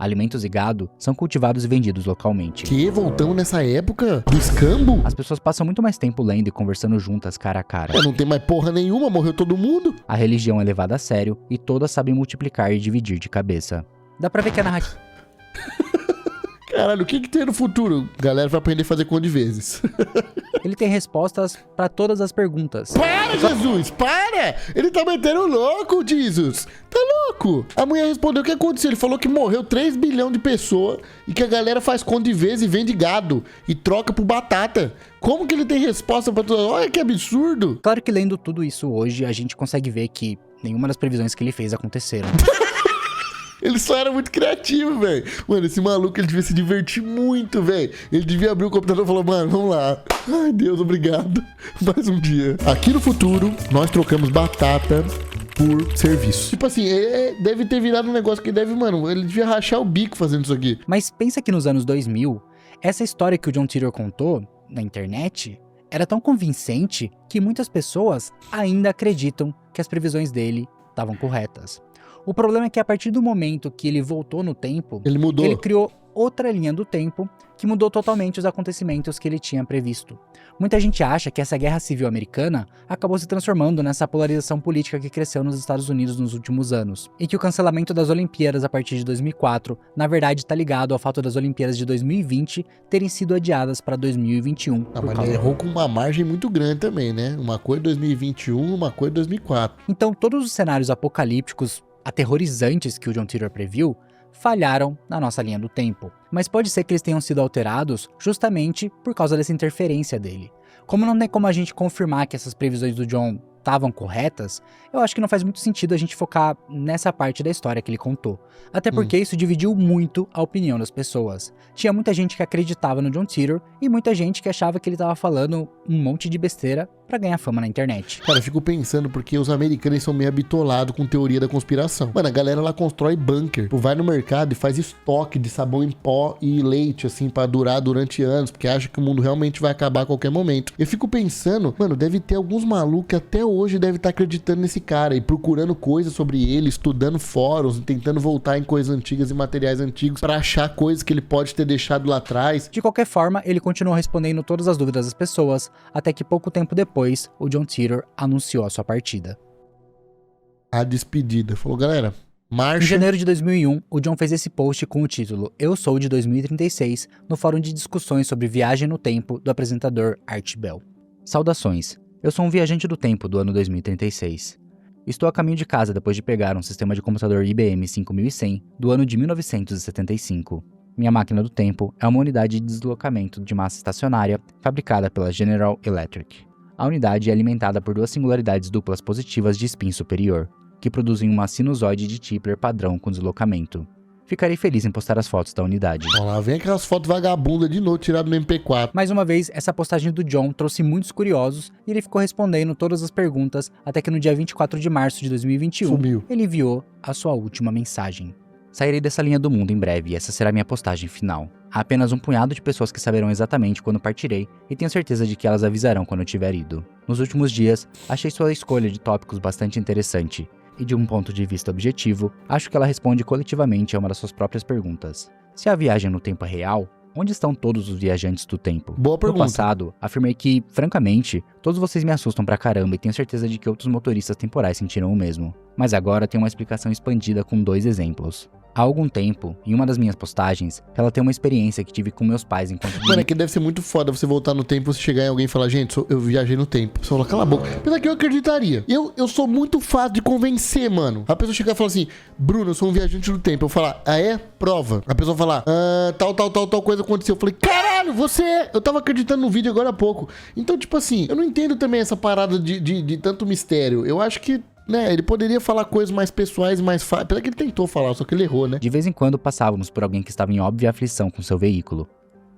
Alimentos e gado são cultivados e vendidos localmente. Que? Voltamos nessa época? Do escambo? As pessoas passam muito mais tempo lendo e conversando juntas cara a cara. Não tem mais porra nenhuma, morreu todo mundo. A religião é levada a sério e todas sabem multiplicar e dividir de cabeça. Dá pra ver que a narrativa... Caralho, o que tem no futuro? A galera vai aprender a fazer conta de vezes. Ele tem respostas pra todas as perguntas. Para, Jesus! Para! Ele tá metendo louco, Jesus! Tá louco? A mulher respondeu o que aconteceu. Ele falou que morreu 3 bilhões de pessoas e que a galera faz conta de vezes e vende gado e troca por batata. Como que ele tem resposta pra tudo? Olha que absurdo! Claro que lendo tudo isso hoje, a gente consegue ver que nenhuma das previsões que ele fez aconteceram. Ele só era muito criativo, velho. Mano, esse maluco, ele devia se divertir muito, velho. Ele devia abrir o computador e falar, mano, vamos lá. Ai, Deus, obrigado. Mais um dia. Aqui no futuro, nós trocamos batata por serviço. Tipo assim, deve ter virado um negócio que deve, mano, ele devia rachar o bico fazendo isso aqui. Mas pensa que nos anos 2000, essa história que o John Titor contou na internet era tão convincente que muitas pessoas ainda acreditam que as previsões dele estavam corretas. O problema é que a partir do momento que ele voltou no tempo, ele mudou. Ele criou outra linha do tempo que mudou totalmente os acontecimentos que ele tinha previsto. Muita gente acha que essa guerra civil americana acabou se transformando nessa polarização política que cresceu nos Estados Unidos nos últimos anos, e que o cancelamento das Olimpíadas a partir de 2004, na verdade está ligado ao fato das Olimpíadas de 2020 terem sido adiadas para 2021. Mas ele errou com uma margem muito grande também, né? Uma coisa 2021, uma coisa 2004. Então todos os cenários apocalípticos aterrorizantes que o John Titor previu falharam na nossa linha do tempo. Mas pode ser que eles tenham sido alterados justamente por causa dessa interferência dele. Como não tem como a gente confirmar que essas previsões do John estavam corretas, eu acho que não faz muito sentido a gente focar nessa parte da história que ele contou. Até porque isso dividiu muito a opinião das pessoas. Tinha muita gente que acreditava no John Titor e muita gente que achava que ele estava falando um monte de besteira pra ganhar fama na internet. Cara, eu fico pensando porque os americanos são meio habitolados com teoria da conspiração. Mano, a galera lá constrói bunker. Tipo, vai no mercado e faz estoque de sabão em pó e leite, assim, pra durar durante anos, porque acha que o mundo realmente vai acabar a qualquer momento. Eu fico pensando, mano, deve ter alguns malucos que até hoje devem estar acreditando nesse cara e procurando coisas sobre ele, estudando fóruns, tentando voltar em coisas antigas e materiais antigos pra achar coisas que ele pode ter deixado lá atrás. De qualquer forma, ele continuou respondendo todas as dúvidas das pessoas, até que pouco tempo depois, o John Titor anunciou a sua partida. A despedida. Falou, galera, marcha. Em janeiro de 2001, o John fez esse post com o título Eu Sou de 2036, no fórum de discussões sobre viagem no tempo do apresentador Art Bell. Saudações, eu sou um viajante do tempo do ano 2036. Estou a caminho de casa depois de pegar um sistema de computador IBM 5100 do ano de 1975. Minha máquina do tempo é uma unidade de deslocamento de massa estacionária fabricada pela General Electric. A unidade é alimentada por duas singularidades duplas positivas de spin superior, que produzem uma sinusoide de Tipler padrão com deslocamento. Ficarei feliz em postar as fotos da unidade. Ó lá, vem aquelas fotos vagabundas de novo tiradas no MP4. Mais uma vez, essa postagem do John trouxe muitos curiosos e ele ficou respondendo todas as perguntas até que no dia 24 de março de 2021, Sumiu. Ele enviou a sua última mensagem. Sairei dessa linha do mundo em breve e essa será minha postagem final. Há apenas um punhado de pessoas que saberão exatamente quando partirei e tenho certeza de que elas avisarão quando eu tiver ido. Nos últimos dias, achei sua escolha de tópicos bastante interessante e de um ponto de vista objetivo, acho que ela responde coletivamente a uma das suas próprias perguntas. Se a viagem no tempo é real, onde estão todos os viajantes do tempo? Boa pergunta. No passado, afirmei que, francamente, todos vocês me assustam pra caramba e tenho certeza de que outros motoristas temporais sentiram o mesmo. Mas agora tenho uma explicação expandida com 2 exemplos. Há algum tempo, em uma das minhas postagens, relatei uma experiência que tive com meus pais enquanto... Mano, é que deve ser muito foda você voltar no tempo, você chegar em alguém e falar, gente, eu viajei no tempo. Você fala, cala a boca. Apesar que eu acreditaria. Eu sou muito fácil de convencer, mano. A pessoa chegar e falar assim, Bruno, eu sou um viajante do tempo. Eu falar, prova. A pessoa falar, tal coisa aconteceu. Eu falei, caralho, você é. Eu tava acreditando no vídeo agora há pouco. Então, tipo assim, eu não entendo também essa parada de tanto mistério. Eu acho que, né, ele poderia falar coisas mais pessoais, mais fáceis. Apesar que ele tentou falar, só que ele errou, né? De vez em quando passávamos por alguém que estava em óbvia aflição com seu veículo.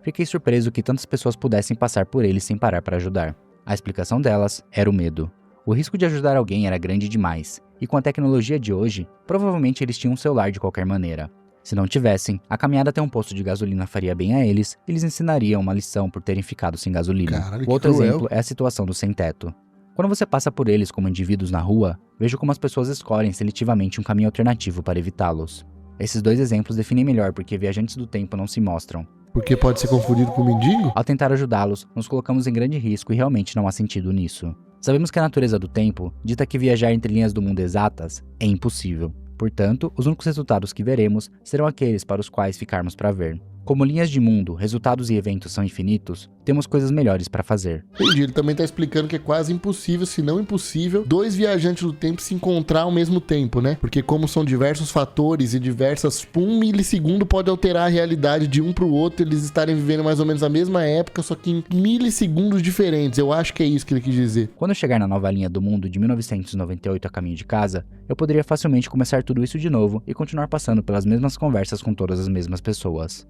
Fiquei surpreso que tantas pessoas pudessem passar por ele sem parar para ajudar. A explicação delas era o medo. O risco de ajudar alguém era grande demais, e com a tecnologia de hoje, provavelmente eles tinham um celular de qualquer maneira. Se não tivessem, a caminhada até um posto de gasolina faria bem a eles e lhes ensinaria uma lição por terem ficado sem gasolina. Caralho, o outro cruel. exemplo é a situação do sem-teto. Quando você passa por eles como indivíduos na rua, vejo como as pessoas escolhem seletivamente um caminho alternativo para evitá-los. Esses 2 exemplos definem melhor porque viajantes do tempo não se mostram. Porque pode ser confundido com mendigo? Ao tentar ajudá-los, nos colocamos em grande risco e realmente não há sentido nisso. Sabemos que a natureza do tempo dita que viajar entre linhas do mundo exatas é impossível. Portanto, os únicos resultados que veremos serão aqueles para os quais ficarmos para ver. Como linhas de mundo, resultados e eventos são infinitos, temos coisas melhores para fazer. Entendi, ele também tá explicando que é quase impossível, se não impossível, dois viajantes do tempo se encontrar ao mesmo tempo, né? Porque como são diversos fatores e diversas... Um milissegundo pode alterar a realidade de um pro outro, eles estarem vivendo mais ou menos a mesma época, só que em milissegundos diferentes. Eu acho que é isso que ele quis dizer. Quando eu chegar na nova linha do mundo de 1998 a caminho de casa, eu poderia facilmente começar tudo isso de novo e continuar passando pelas mesmas conversas com todas as mesmas pessoas.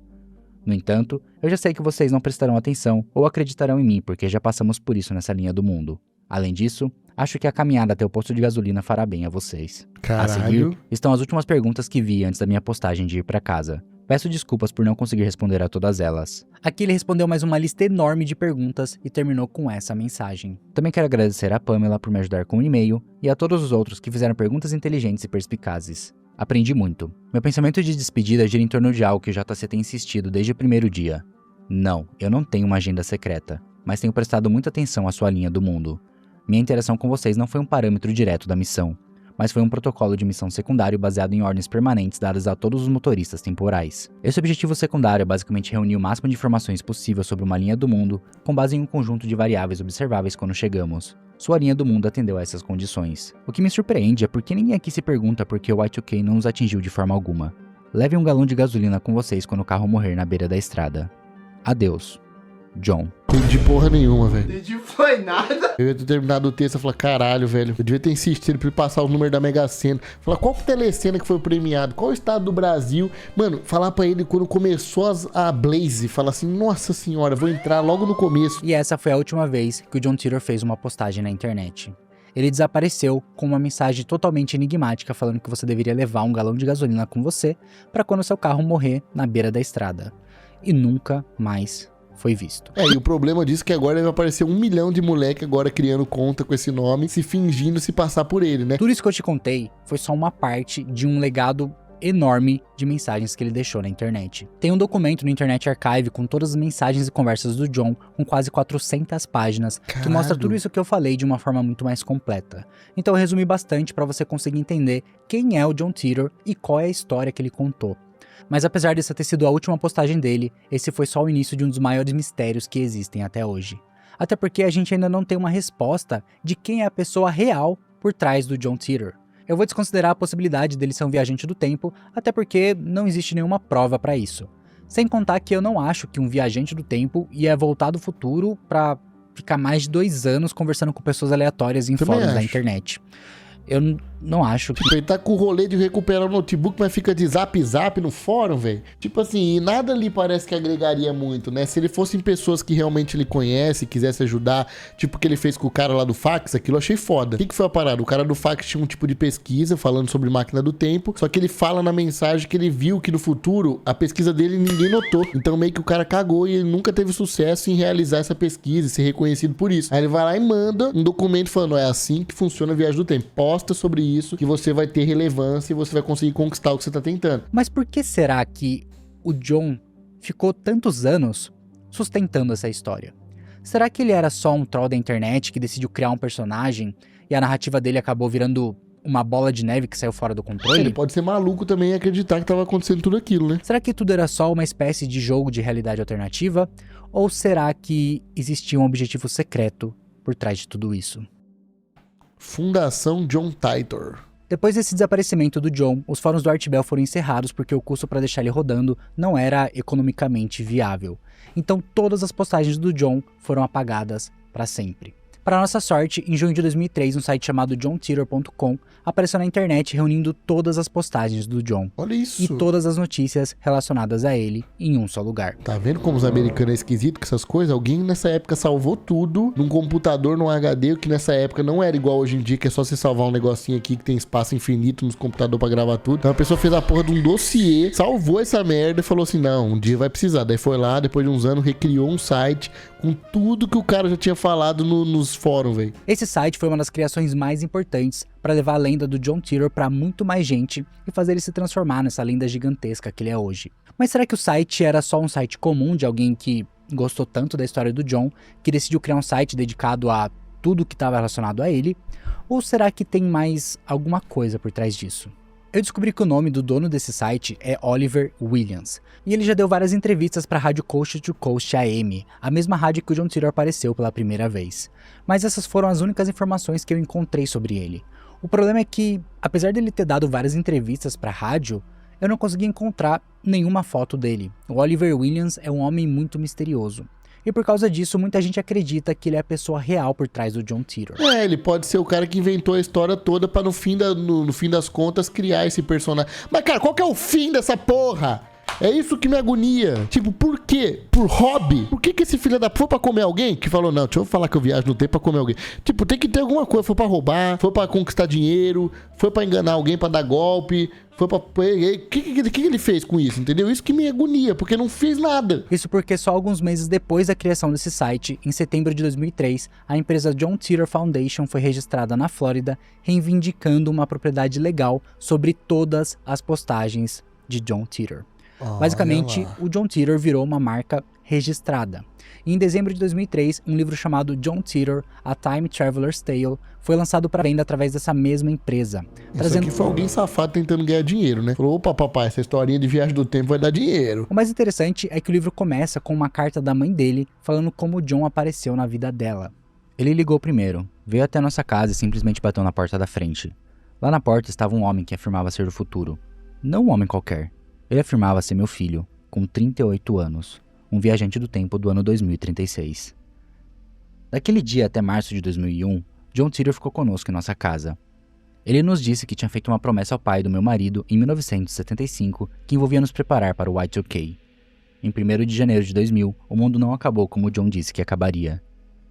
No entanto, eu já sei que vocês não prestarão atenção ou acreditarão em mim porque já passamos por isso nessa linha do mundo. Além disso, acho que a caminhada até o posto de gasolina fará bem a vocês. Caralho. A seguir, estão as últimas perguntas que vi antes da minha postagem de ir pra casa. Peço desculpas por não conseguir responder a todas elas. Aqui ele respondeu mais uma lista enorme de perguntas e terminou com essa mensagem. Também quero agradecer a Pamela por me ajudar com o e-mail e a todos os outros que fizeram perguntas inteligentes e perspicazes. Aprendi muito. Meu pensamento de despedida gira em torno de algo que o JC tem insistido desde o primeiro dia. Não, eu não tenho uma agenda secreta, mas tenho prestado muita atenção à sua linha do mundo. Minha interação com vocês não foi um parâmetro direto da missão, mas foi um protocolo de missão secundário baseado em ordens permanentes dadas a todos os motoristas temporais. Esse objetivo secundário é basicamente reunir o máximo de informações possível sobre uma linha do mundo com base em um conjunto de variáveis observáveis quando chegamos. Sua linha do mundo atendeu a essas condições. O que me surpreende é porque ninguém aqui se pergunta por que o Y2K não nos atingiu de forma alguma. Leve um galão de gasolina com vocês quando o carro morrer na beira da estrada. Adeus. John. Entendi porra nenhuma, velho. Entendi, foi nada. Eu ia ter terminado o texto e falar, caralho, velho. Eu devia ter insistido pra ele passar o número da Mega Sena. Falar, qual telecena que foi premiado? Qual o estado do Brasil? Mano, falar pra ele quando começou a Blaze. Falar assim, nossa senhora, vou entrar logo no começo. E essa foi a última vez que o John Titor fez uma postagem na internet. Ele desapareceu com uma mensagem totalmente enigmática falando que você deveria levar um galão de gasolina com você pra quando seu carro morrer na beira da estrada. E nunca mais foi visto. E o problema disso é que agora vai aparecer 1 milhão de moleque agora criando conta com esse nome, se fingindo se passar por ele, né? Tudo isso que eu te contei foi só uma parte de um legado enorme de mensagens que ele deixou na internet. Tem um documento no Internet Archive com todas as mensagens e conversas do John, com quase 400 páginas, Caralho. que mostra tudo isso que eu falei de uma forma muito mais completa. Então eu resumi bastante para você conseguir entender quem é o John Titor e qual é a história que ele contou. Mas apesar dessa ter sido a última postagem dele, esse foi só o início de um dos maiores mistérios que existem até hoje. Até porque a gente ainda não tem uma resposta de quem é a pessoa real por trás do John Titor. Eu vou desconsiderar a possibilidade dele ser um viajante do tempo, até porque não existe nenhuma prova para isso. Sem contar que eu não acho que um viajante do tempo ia voltar do futuro pra ficar mais de 2 anos conversando com pessoas aleatórias em Também fóruns da acho. internet. Eu não acho que... Tipo, ele tá com o rolê de recuperar o notebook, mas fica de zap no fórum, velho. Tipo assim, e nada ali parece que agregaria muito, né? Se ele fossem pessoas que realmente ele conhece, quisesse ajudar, tipo o que ele fez com o cara lá do fax, aquilo eu achei foda. O que foi a parada? O cara do fax tinha um tipo de pesquisa falando sobre máquina do tempo, só que ele fala na mensagem que ele viu que no futuro a pesquisa dele ninguém notou. Então meio que o cara cagou e ele nunca teve sucesso em realizar essa pesquisa e ser reconhecido por isso. Aí ele vai lá e manda um documento falando, é assim que funciona a viagem do tempo. Posta sobre isso que você vai ter relevância e você vai conseguir conquistar o que você tá tentando. Mas por que será que o John ficou tantos anos sustentando essa história? Será que ele era só um troll da internet que decidiu criar um personagem e a narrativa dele acabou virando uma bola de neve que saiu fora do controle? Ele pode ser maluco também e acreditar que tava acontecendo tudo aquilo, né? Será que tudo era só uma espécie de jogo de realidade alternativa? Ou será que existia um objetivo secreto por trás de tudo isso? Fundação John Titor. Depois desse desaparecimento do John, os fóruns do Artbell foram encerrados porque o custo para deixar ele rodando não era economicamente viável. Então todas as postagens do John foram apagadas para sempre. Para nossa sorte, em junho de 2003, um site chamado johntitor.com apareceu na internet reunindo todas as postagens do John. Olha isso. E todas as notícias relacionadas a ele em um só lugar. Tá vendo como os americanos é esquisito com essas coisas? Alguém nessa época salvou tudo num computador, num HD, que nessa época não era igual hoje em dia, que é só você salvar um negocinho aqui que tem espaço infinito nos computadores pra gravar tudo. Então a pessoa fez a porra de um dossiê, salvou essa merda e falou assim, não, um dia vai precisar. Daí foi lá, depois de uns anos, recriou um site com tudo que o cara já tinha falado nos fóruns, velho. Esse site foi uma das criações mais importantes para levar a lenda do John Titor para muito mais gente e fazer ele se transformar nessa lenda gigantesca que ele é hoje. Mas será que o site era só um site comum de alguém que gostou tanto da história do John que decidiu criar um site dedicado a tudo que estava relacionado a ele? Ou será que tem mais alguma coisa por trás disso? Eu descobri que o nome do dono desse site é Oliver Williams, e ele já deu várias entrevistas para a rádio Coast to Coast AM, a mesma rádio que o John Titor apareceu pela primeira vez. Mas essas foram as únicas informações que eu encontrei sobre ele. O problema é que, apesar dele ter dado várias entrevistas para a rádio, eu não consegui encontrar nenhuma foto dele. O Oliver Williams é um homem muito misterioso. E por causa disso, muita gente acredita que ele é a pessoa real por trás do John Titor. Ele pode ser o cara que inventou a história toda pra no fim das contas criar esse personagem. Mas cara, qual que é o fim dessa porra? É isso que me agonia. Tipo, por quê? Por hobby? Por que esse filho da puta foi pra comer alguém? Que falou, não, deixa eu falar que eu viajo no tempo pra comer alguém. Tipo, tem que ter alguma coisa. Foi pra roubar, foi pra conquistar dinheiro, foi pra enganar alguém, pra dar golpe, foi pra... O que ele fez com isso, entendeu? Isso que me agonia, porque não fez nada. Isso porque só alguns meses depois da criação desse site, em setembro de 2003, a empresa John Titor Foundation foi registrada na Flórida, reivindicando uma propriedade legal sobre todas as postagens de John Titor. Basicamente, o John Titor virou uma marca registrada. E em dezembro de 2003, um livro chamado John Titor, A Time Traveler's Tale, foi lançado para venda através dessa mesma empresa. Isso aqui foi alguém safado tentando ganhar dinheiro, né? Falou, opa, papai, essa historinha de viagem do tempo vai dar dinheiro. O mais interessante é que o livro começa com uma carta da mãe dele, falando como o John apareceu na vida dela. Ele ligou primeiro, veio até nossa casa e simplesmente bateu na porta da frente. Lá na porta estava um homem que afirmava ser do futuro. Não um homem qualquer. Ele afirmava ser meu filho, com 38 anos, um viajante do tempo do ano 2036. Daquele dia até março de 2001, John Titor ficou conosco em nossa casa. Ele nos disse que tinha feito uma promessa ao pai do meu marido em 1975 que envolvia nos preparar para o Y2K. Em 1º de janeiro de 2000, o mundo não acabou como John disse que acabaria.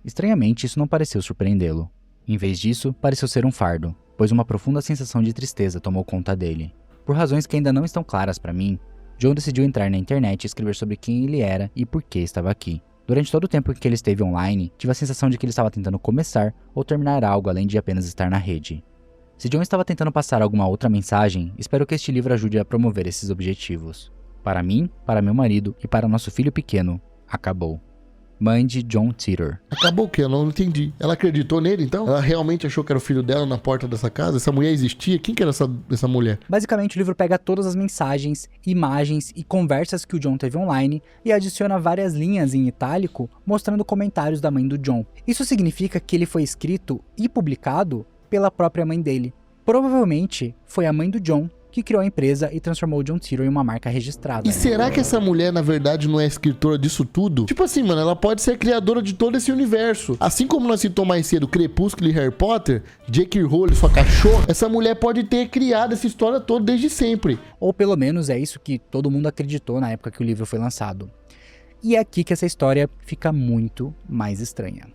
Estranhamente, isso não pareceu surpreendê-lo. Em vez disso, pareceu ser um fardo, pois uma profunda sensação de tristeza tomou conta dele. Por razões que ainda não estão claras para mim, John decidiu entrar na internet e escrever sobre quem ele era e por que estava aqui. Durante todo o tempo que ele esteve online, tive a sensação de que ele estava tentando começar ou terminar algo além de apenas estar na rede. Se John estava tentando passar alguma outra mensagem, espero que este livro ajude a promover esses objetivos. Para mim, para meu marido e para nosso filho pequeno, acabou. Mãe de John Titor. Acabou o quê? Eu não entendi. Ela acreditou nele, então? Ela realmente achou que era o filho dela na porta dessa casa? Essa mulher existia? Quem que era essa mulher? Basicamente, o livro pega todas as mensagens, imagens e conversas que o John teve online e adiciona várias linhas em itálico mostrando comentários da mãe do John. Isso significa que ele foi escrito e publicado pela própria mãe dele. Provavelmente foi a mãe do John que criou a empresa e transformou o John Titor em uma marca registrada. E será que essa mulher, na verdade, não é escritora disso tudo? Tipo assim, mano, ela pode ser criadora de todo esse universo. Assim como nós citamos mais cedo Crepúsculo e Harry Potter, J.K. Rowling, sua cachorra, essa mulher pode ter criado essa história toda desde sempre. Ou pelo menos é isso que todo mundo acreditou na época que o livro foi lançado. E é aqui que essa história fica muito mais estranha.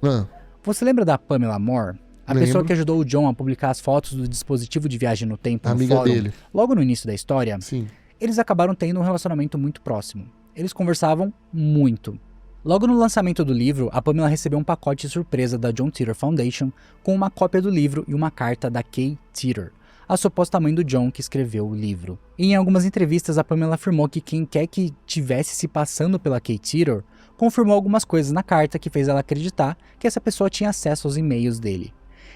Você lembra da Pamela Moore? A pessoa que ajudou o John a publicar as fotos do dispositivo de viagem no tempo no fórum, dele. Logo no início da história, sim, eles acabaram tendo um relacionamento muito próximo. Eles conversavam muito. Logo no lançamento do livro, a Pamela recebeu um pacote surpresa da John Titor Foundation com uma cópia do livro e uma carta da Kay Titor, a suposta mãe do John que escreveu o livro. E em algumas entrevistas, a Pamela afirmou que quem quer que tivesse se passando pela Kay Titor confirmou algumas coisas na carta que fez ela acreditar que essa pessoa tinha acesso aos e-mails dele.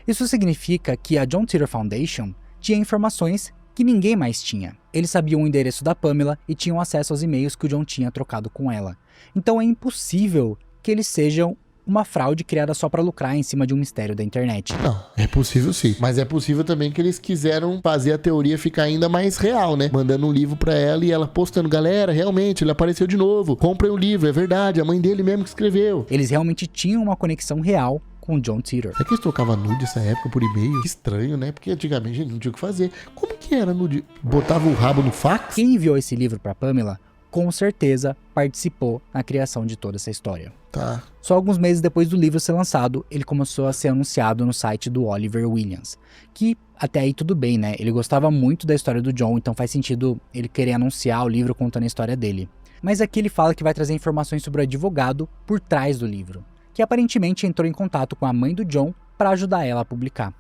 Isso significa que a John Titor Foundation tinha informações que ninguém mais tinha. Eles sabiam o endereço da Pamela e tinham acesso aos e-mails que o John tinha trocado com ela. Então é impossível que eles sejam uma fraude criada só pra lucrar em cima de um mistério da internet. Não, é possível sim. Mas é possível também que eles quiseram fazer a teoria ficar ainda mais real, né? Mandando um livro pra ela e ela postando, galera, realmente, ele apareceu de novo. Comprem o livro, é verdade, a mãe dele mesmo que escreveu. Eles realmente tinham uma conexão real com John Titor. Será que eles trocavam nude nessa época por e-mail? Que estranho, né? Porque antigamente a gente não tinha o que fazer. Como que era nude? Botava o rabo no fax? Quem enviou esse livro pra Pamela, com certeza participou na criação de toda essa história. Tá. Só alguns meses depois do livro ser lançado, ele começou a ser anunciado no site do Oliver Williams. Que até aí tudo bem, né? Ele gostava muito da história do John, então faz sentido ele querer anunciar o livro contando a história dele. Mas aqui ele fala que vai trazer informações sobre o advogado por trás do livro, que aparentemente entrou em contato com a mãe do John para ajudar ela a publicar.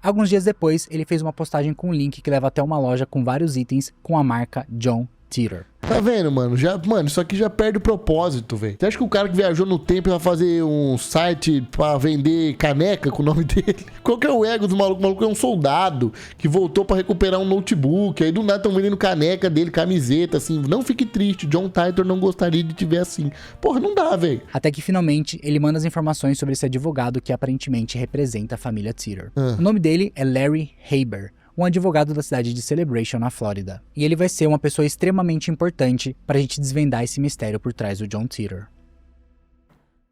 Alguns dias depois, ele fez uma postagem com um link que leva até uma loja com vários itens com a marca John Titor. Tá vendo, mano? Mano, isso aqui já perde o propósito, velho. Você acha que o cara que viajou no tempo vai fazer um site pra vender caneca com o nome dele? Qual que é o ego do maluco? O maluco é um soldado que voltou pra recuperar um notebook. Aí do nada estão vendendo caneca dele, camiseta, assim. Não fique triste, John Titor não gostaria de te ver assim. Porra, não dá, velho. Até que finalmente ele manda as informações sobre esse advogado que aparentemente representa a família Titor. O nome dele é Larry Haber, um advogado da cidade de Celebration, na Flórida. E ele vai ser uma pessoa extremamente importante pra gente desvendar esse mistério por trás do John Titor.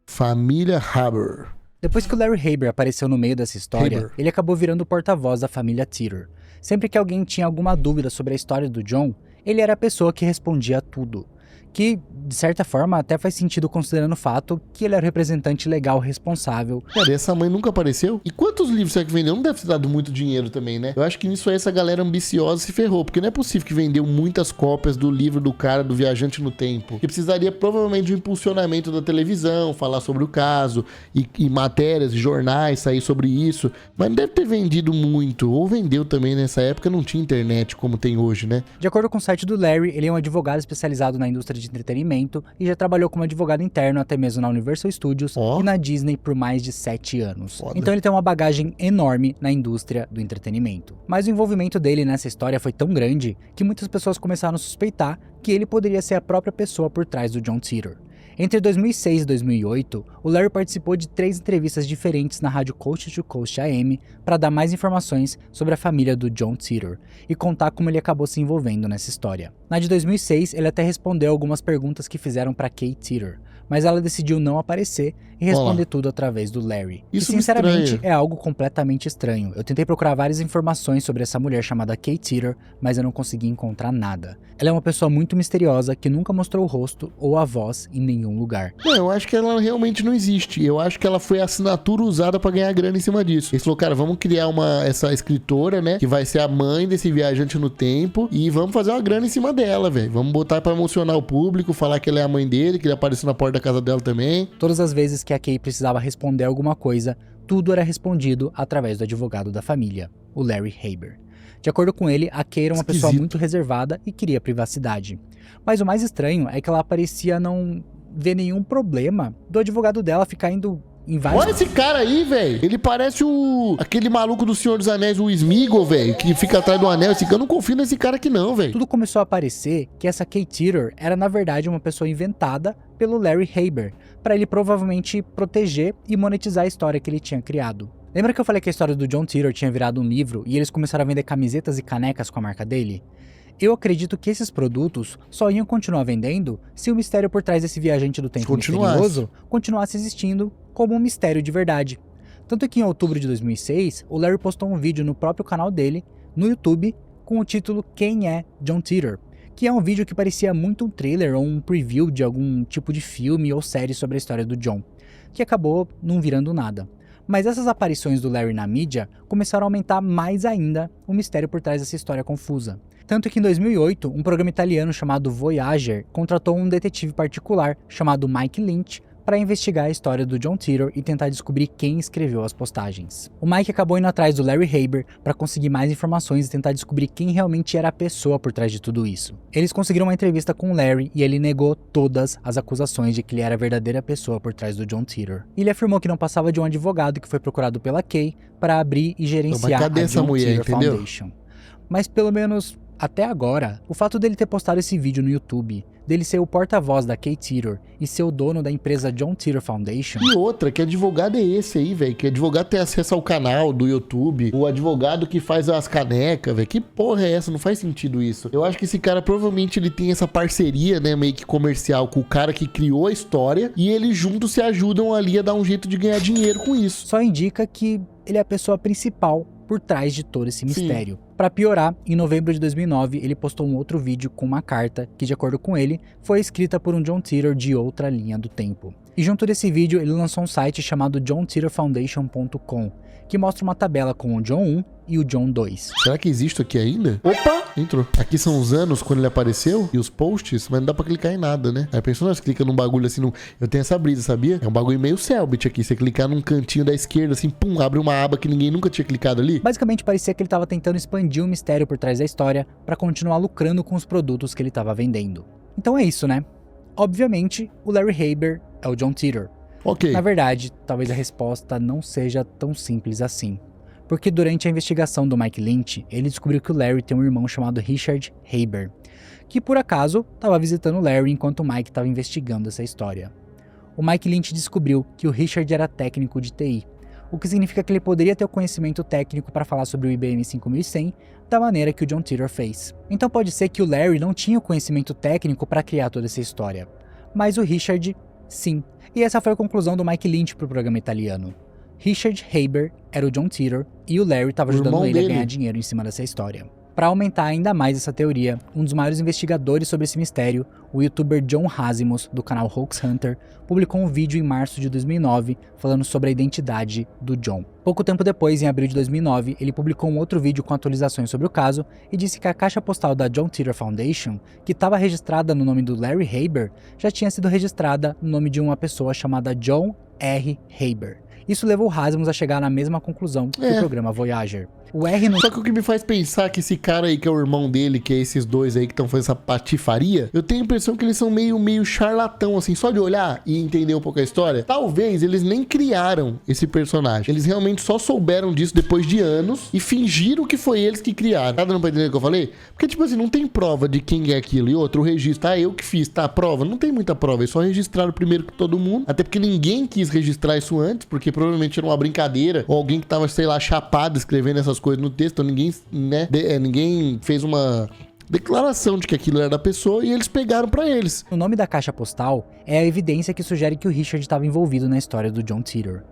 Família Haber. Depois que o Larry Haber apareceu no meio dessa história, ele acabou virando o porta-voz da família Titor. Sempre que alguém tinha alguma dúvida sobre a história do John, ele era a pessoa que respondia a tudo. Que, de certa forma, até faz sentido considerando o fato que ele era o representante legal responsável. Cara, essa mãe nunca apareceu? E quantos livros será que vendeu? Não deve ter dado muito dinheiro também, né? Eu acho que nisso aí essa galera ambiciosa se ferrou, porque não é possível que vendeu muitas cópias do livro do cara, do Viajante no Tempo. Que precisaria provavelmente de um impulsionamento da televisão, falar sobre o caso, e matérias, e jornais, sair sobre isso. Mas não deve ter vendido muito. Ou vendeu também nessa época, não tinha internet como tem hoje, né? De acordo com o site do Larry, ele é um advogado especializado na indústria de entretenimento e já trabalhou como advogado interno até mesmo na Universal Studios e na Disney por mais de 7 anos. Foda. Então ele tem uma bagagem enorme na indústria do entretenimento. Mas o envolvimento dele nessa história foi tão grande que muitas pessoas começaram a suspeitar que ele poderia ser a própria pessoa por trás do John Titor. Entre 2006 e 2008, o Larry participou de 3 entrevistas diferentes na rádio Coast to Coast AM para dar mais informações sobre a família do John Titor e contar como ele acabou se envolvendo nessa história. Na de 2006, ele até respondeu algumas perguntas que fizeram para Kay Titor, mas ela decidiu não aparecer e responder tudo através do Larry. Isso e sinceramente é algo completamente estranho. Eu tentei procurar várias informações sobre essa mulher chamada Kay Titor, mas eu não consegui encontrar nada. Ela é uma pessoa muito misteriosa que nunca mostrou o rosto ou a voz em nenhum lugar. Não, eu acho que ela realmente não existe. Eu acho que ela foi a assinatura usada pra ganhar grana em cima disso. Ele falou, cara, vamos criar essa escritora, né, que vai ser a mãe desse viajante no tempo e vamos fazer uma grana em cima dela, velho. Vamos botar pra emocionar o público, falar que ela é a mãe dele, que ele apareceu na porta da casa dela também. Todas as vezes que a Kay precisava responder alguma coisa, tudo era respondido através do advogado da família, o Larry Haber. De acordo com ele, a Kay era uma pessoa muito reservada e queria privacidade. Mas o mais estranho é que ela parecia não ver nenhum problema do advogado dela ficar indo em vários... Olha esse cara aí, velho. Ele parece aquele maluco do Senhor dos Anéis, o Sméagol, velho, que fica atrás do anel. Eu não confio nesse cara aqui não, velho. Tudo começou a parecer que essa Kay Titor era na verdade uma pessoa inventada pelo Larry Haber, para ele provavelmente proteger e monetizar a história que ele tinha criado. Lembra que eu falei que a história do John Titor tinha virado um livro e eles começaram a vender camisetas e canecas com a marca dele? Eu acredito que esses produtos só iam continuar vendendo se o mistério por trás desse viajante do tempo misterioso continuasse existindo como um mistério de verdade. Tanto que em outubro de 2006, o Larry postou um vídeo no próprio canal dele, no YouTube, com o título Quem é John Titor? Que é um vídeo que parecia muito um trailer ou um preview de algum tipo de filme ou série sobre a história do John, que acabou não virando nada. Mas essas aparições do Larry na mídia começaram a aumentar mais ainda o mistério por trás dessa história confusa. Tanto que em 2008, um programa italiano chamado Voyager contratou um detetive particular chamado Mike Lynch para investigar a história do John Titor e tentar descobrir quem escreveu as postagens. O Mike acabou indo atrás do Larry Haber para conseguir mais informações e tentar descobrir quem realmente era a pessoa por trás de tudo isso. Eles conseguiram uma entrevista com o Larry e ele negou todas as acusações de que ele era a verdadeira pessoa por trás do John Titor. Ele afirmou que não passava de um advogado que foi procurado pela Kay para abrir e gerenciar a John Titor Foundation. Mas pelo menos até agora, o fato dele ter postado esse vídeo no YouTube, dele ser o porta-voz da Kay Titor e ser o dono da empresa John Titor Foundation... E outra, que advogado é esse aí, velho? Que advogado tem acesso ao canal do YouTube, o advogado que faz as canecas, velho? Que porra é essa? Não faz sentido isso. Eu acho que esse cara provavelmente ele tem essa parceria, né, meio que comercial com o cara que criou a história e eles juntos se ajudam ali a dar um jeito de ganhar dinheiro com isso. Só indica que ele é a pessoa principal por trás de todo esse mistério. Para piorar, em novembro de 2009, ele postou um outro vídeo com uma carta que, de acordo com ele, foi escrita por um John Titor de outra linha do tempo. E junto desse vídeo, ele lançou um site chamado JohnTitterFoundation.com, que mostra uma tabela com o John 1 e o John 2. Será que existe aqui ainda? Opa! Entrou. Aqui são os anos quando ele apareceu e os posts, mas não dá pra clicar em nada, né? Aí pensou, nós clica num bagulho assim, eu tenho essa brisa, sabia? É um bagulho meio Cellbit aqui. Você clicar num cantinho da esquerda, assim, pum, abre uma aba que ninguém nunca tinha clicado ali. Basicamente parecia que ele tava tentando expandir o mistério por trás da história pra continuar lucrando com os produtos que ele tava vendendo. Então é isso, né? Obviamente, o Larry Haber é o John Titor. Ok. Na verdade, talvez a resposta não seja tão simples assim. Porque durante a investigação do Mike Lynch, ele descobriu que o Larry tem um irmão chamado Richard Haber, que por acaso estava visitando o Larry enquanto o Mike estava investigando essa história. O Mike Lynch descobriu que o Richard era técnico de TI, o que significa que ele poderia ter o conhecimento técnico para falar sobre o IBM 5100 da maneira que o John Titor fez. Então pode ser que o Larry não tinha o conhecimento técnico para criar toda essa história, mas o Richard, sim. E essa foi a conclusão do Mike Lynch para o programa italiano. Richard Haber era o John Titor e o Larry estava ajudando ele a ganhar dinheiro em cima dessa história. Para aumentar ainda mais essa teoria, um dos maiores investigadores sobre esse mistério, o youtuber John Hasimos, do canal Hoax Hunter, publicou um vídeo em março de 2009 falando sobre a identidade do John. Pouco tempo depois, em abril de 2009, ele publicou um outro vídeo com atualizações sobre o caso e disse que a caixa postal da John Titor Foundation, que estava registrada no nome do Larry Haber, já tinha sido registrada no nome de uma pessoa chamada John R. Haber. Isso levou Hasimos a chegar na mesma conclusão que o programa Voyager. O R não... Só que o que me faz pensar que esse cara aí que é o irmão dele, que é esses dois aí que estão fazendo essa patifaria, eu tenho a impressão que eles são meio charlatão, assim, só de olhar e entender um pouco a história. Talvez eles nem criaram esse personagem. Eles realmente só souberam disso depois de anos e fingiram que foi eles que criaram. Tá dando pra entender o que eu falei? Porque, tipo assim, não tem prova de quem é aquilo. E outro, o registro. Eu que fiz, tá? A prova. Não tem muita prova. Eles só registraram primeiro que todo mundo. Até porque ninguém quis registrar isso antes, porque provavelmente era uma brincadeira ou alguém que tava, sei lá, chapado escrevendo essas coisas no texto, então ninguém, né, ninguém fez uma declaração de que aquilo era da pessoa e eles pegaram pra eles. O nome da caixa postal é a evidência que sugere que o Richard estava envolvido na história do John Titor.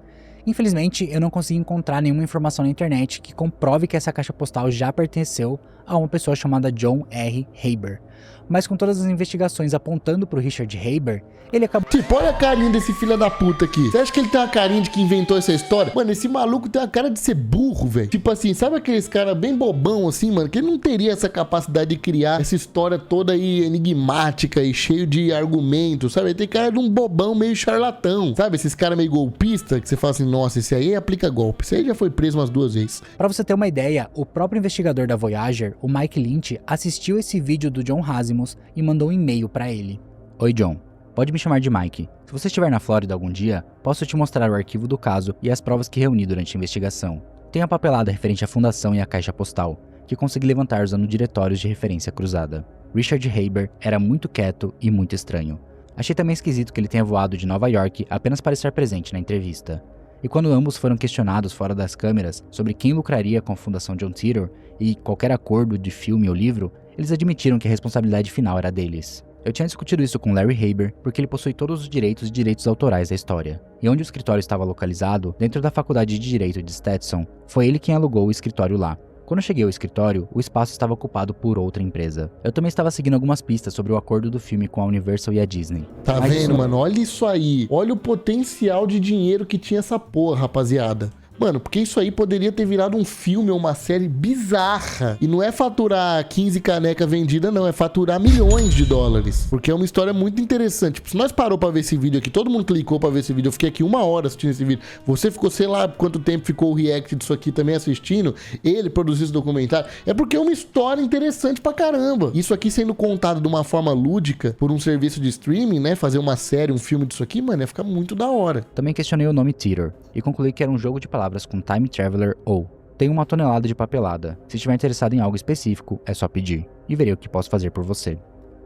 Infelizmente, eu não consegui encontrar nenhuma informação na internet que comprove que essa caixa postal já pertenceu a uma pessoa chamada John R. Haber. Mas com todas as investigações apontando pro Richard Haber, ele acabou... Tipo, olha a carinha desse filho da puta aqui. Você acha que ele tem uma carinha de que inventou essa história? Mano, esse maluco tem uma cara de ser burro, velho. Tipo assim, sabe aqueles caras bem bobão assim, mano? Que ele não teria essa capacidade de criar essa história toda aí enigmática e cheio de argumentos, sabe? Ele tem cara de um bobão meio charlatão, sabe? Esses caras meio golpista, que você fala assim, nossa, esse aí aplica golpe. Esse aí já foi preso umas 2 vezes. Pra você ter uma ideia, o próprio investigador da Voyager, o Mike Lynch, assistiu esse vídeo do John Hasimos e mandou um e-mail pra ele. Oi, John. Pode me chamar de Mike. Se você estiver na Flórida algum dia, posso te mostrar o arquivo do caso e as provas que reuni durante a investigação. Tem a papelada referente à fundação e à caixa postal, que consegui levantar usando diretórios de referência cruzada. Richard Haber era muito quieto e muito estranho. Achei também esquisito que ele tenha voado de Nova York apenas para estar presente na entrevista. E quando ambos foram questionados fora das câmeras sobre quem lucraria com a Fundação John Titor e qualquer acordo de filme ou livro, eles admitiram que a responsabilidade final era deles. Eu tinha discutido isso com Larry Haber porque ele possui todos os direitos e direitos autorais da história. E onde o escritório estava localizado, dentro da Faculdade de Direito de Stetson, foi ele quem alugou o escritório lá. Quando eu cheguei ao escritório, o espaço estava ocupado por outra empresa. Eu também estava seguindo algumas pistas sobre o acordo do filme com a Universal e a Disney. Tá vendo, mano? Olha isso aí. Olha o potencial de dinheiro que tinha essa porra, rapaziada. Mano, porque isso aí poderia ter virado um filme ou uma série bizarra. E não é faturar 15 canecas vendidas, não. É faturar milhões de dólares. Porque é uma história muito interessante. Tipo, se nós parou pra ver esse vídeo aqui, todo mundo clicou pra ver esse vídeo. Eu fiquei aqui 1 hora assistindo esse vídeo. Você ficou, sei lá, quanto tempo ficou o react disso aqui também assistindo. Ele produziu esse documentário. É porque é uma história interessante pra caramba. Isso aqui sendo contado de uma forma lúdica por um serviço de streaming, né? Fazer uma série, um filme disso aqui, mano, ia ficar muito da hora. Também questionei o nome Titor e concluí que era um jogo de palavras com Time Traveler ou tem 1 tonelada de papelada. Se estiver interessado em algo específico, é só pedir e verei o que posso fazer por você.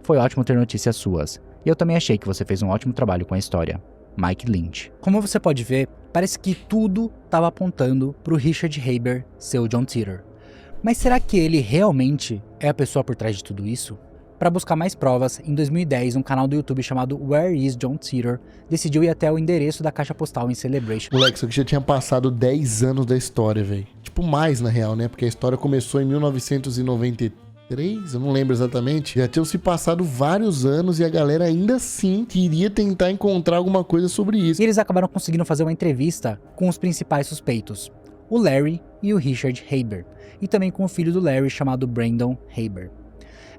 Foi ótimo ter notícias suas, e eu também achei que você fez um ótimo trabalho com a história. Mike Lynch. Como você pode ver, parece que tudo estava apontando para o Richard Haber ser o John Titor. Mas será que ele realmente é a pessoa por trás de tudo isso? Para buscar mais provas, em 2010, um canal do YouTube chamado Where is John Titor decidiu ir até o endereço da caixa postal em Celebration. Moleque, isso aqui já tinha passado 10 anos da história, velho. Tipo, mais na real, né? Porque a história começou em 1993, 3, eu não lembro exatamente. Já tinham se passado vários anos e a galera ainda assim queria tentar encontrar alguma coisa sobre isso. E eles acabaram conseguindo fazer uma entrevista com os principais suspeitos, o Larry e o Richard Haber, e também com o filho do Larry chamado Brandon Haber.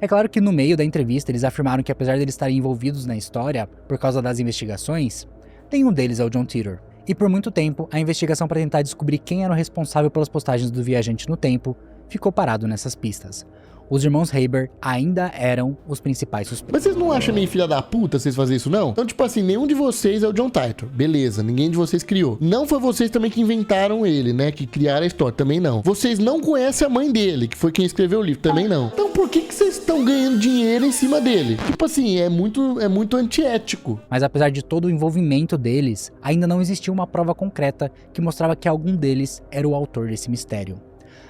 É claro que no meio da entrevista eles afirmaram que apesar de eles estarem envolvidos na história por causa das investigações, nenhum deles é o John Titor. E por muito tempo, a investigação para tentar descobrir quem era o responsável pelas postagens do viajante no tempo ficou parado nessas pistas. Os irmãos Haber ainda eram os principais suspeitos. Mas vocês não acham meio filha da puta vocês fazerem isso, não? Então, tipo assim, nenhum de vocês é o John Titor. Beleza, ninguém de vocês criou. Não foi vocês também que inventaram ele, né? Que criaram a história. Também não. Vocês não conhecem a mãe dele, que foi quem escreveu o livro. Também não. Então, por que vocês estão ganhando dinheiro em cima dele? Tipo assim, é muito antiético. Mas apesar de todo o envolvimento deles, ainda não existia uma prova concreta que mostrava que algum deles era o autor desse mistério.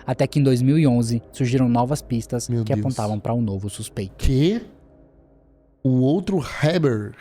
Até que em 2011 surgiram novas pistas que apontavam para um novo suspeito. Que? O outro Haber.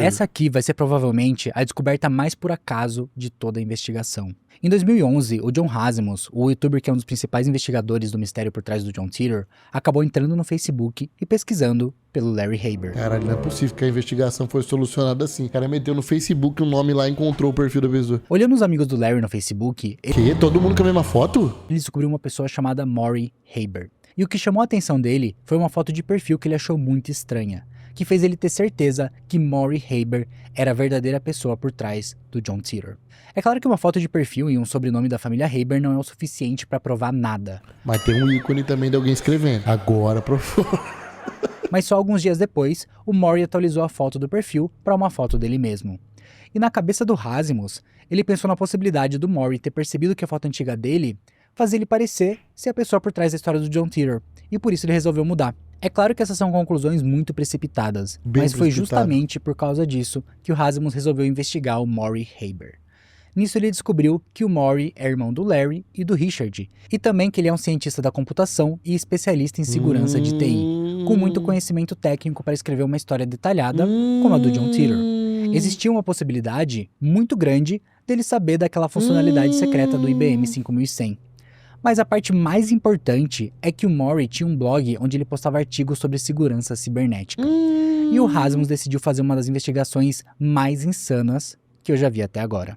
Essa aqui vai ser provavelmente a descoberta mais por acaso de toda a investigação. Em 2011, o John Hasimos, o youtuber que é um dos principais investigadores do mistério por trás do John Titor, acabou entrando no Facebook e pesquisando pelo Larry Haber. Caralho, não é possível que a investigação foi solucionada assim. O cara meteu no Facebook o nome lá e encontrou o perfil da pessoa. Olhando os amigos do Larry no Facebook... Que? Todo mundo com a mesma foto? Ele descobriu uma pessoa chamada Maury Haber. E o que chamou a atenção dele foi uma foto de perfil que ele achou muito estranha, que fez ele ter certeza que Maury Haber era a verdadeira pessoa por trás do John Titor. É claro que uma foto de perfil e um sobrenome da família Haber não é o suficiente para provar nada. Mas tem um ícone também de alguém escrevendo. Agora provou. Mas só alguns dias depois, o Maury atualizou a foto do perfil para uma foto dele mesmo. E na cabeça do Hasimos, ele pensou na possibilidade do Maury ter percebido que a foto antiga dele fazia ele parecer ser a pessoa por trás da história do John Titor, e por isso ele resolveu mudar. É claro que essas são conclusões muito precipitadas, mas foi justamente por causa disso que o Hasimos resolveu investigar o Maury Haber. Nisso ele descobriu que o Maury é irmão do Larry e do Richard, e também que ele é um cientista da computação e especialista em segurança de TI, com muito conhecimento técnico para escrever uma história detalhada como a do John Titor. Existia uma possibilidade muito grande dele saber daquela funcionalidade secreta do IBM 5100. Mas a parte mais importante é que o Maury tinha um blog onde ele postava artigos sobre segurança cibernética. E o Hasimos decidiu fazer uma das investigações mais insanas que eu já vi até agora.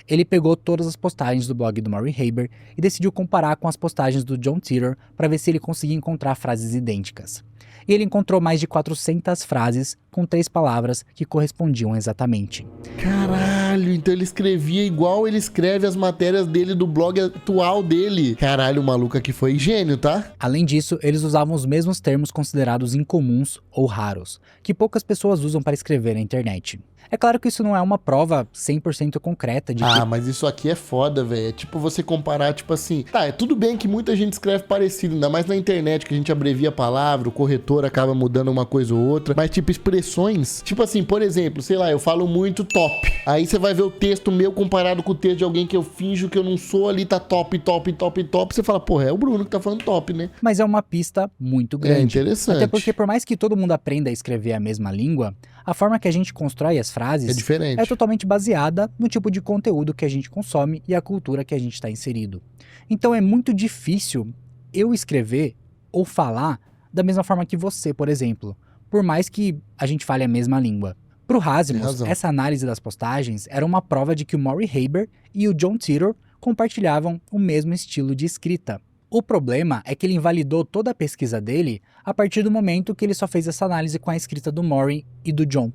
Ele pegou todas as postagens do blog do Maury Haber e decidiu comparar com as postagens do John Titor para ver se ele conseguia encontrar frases idênticas. E ele encontrou mais de 400 frases com 3 palavras que correspondiam exatamente. Caralho, então ele escrevia igual ele escreve as matérias dele do blog atual dele. Caralho, o maluco aqui foi gênio, tá? Além disso, eles usavam os mesmos termos considerados incomuns ou raros, que poucas pessoas usam para escrever na internet. É claro que isso não é uma prova 100% concreta de que... mas isso aqui é foda, velho. É tipo você comparar, tipo assim... Tá, é tudo bem que muita gente escreve parecido, ainda mais na internet, que a gente abrevia a palavra, o corretor acaba mudando uma coisa ou outra. Mas tipo, expressões... Tipo assim, por exemplo, sei lá, eu falo muito top. Aí você vai ver o texto meu comparado com o texto de alguém que eu finjo que eu não sou, ali tá top, top, top, top. Você fala, porra, é o Bruno que tá falando top, né? Mas é uma pista muito grande. É interessante. Até porque por mais que todo mundo aprenda a escrever a mesma língua, a forma que a gente constrói as frases é diferente. É totalmente baseada no tipo de conteúdo que a gente consome e a cultura que a gente está inserido. Então é muito difícil eu escrever ou falar da mesma forma que você, por exemplo, por mais que a gente fale a mesma língua. Para o Hasimos, essa análise das postagens era uma prova de que o Maury Haber e o John Titor compartilhavam o mesmo estilo de escrita. O problema é que ele invalidou toda a pesquisa dele a partir do momento que ele só fez essa análise com a escrita do Maury e do John.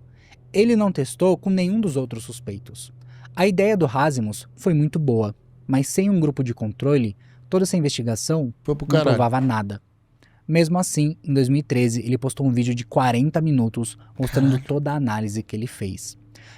Ele não testou com nenhum dos outros suspeitos. A ideia do Hasimos foi muito boa, mas sem um grupo de controle, toda essa investigação não provava nada. Mesmo assim, em 2013, ele postou um vídeo de 40 minutos mostrando toda a análise que ele fez.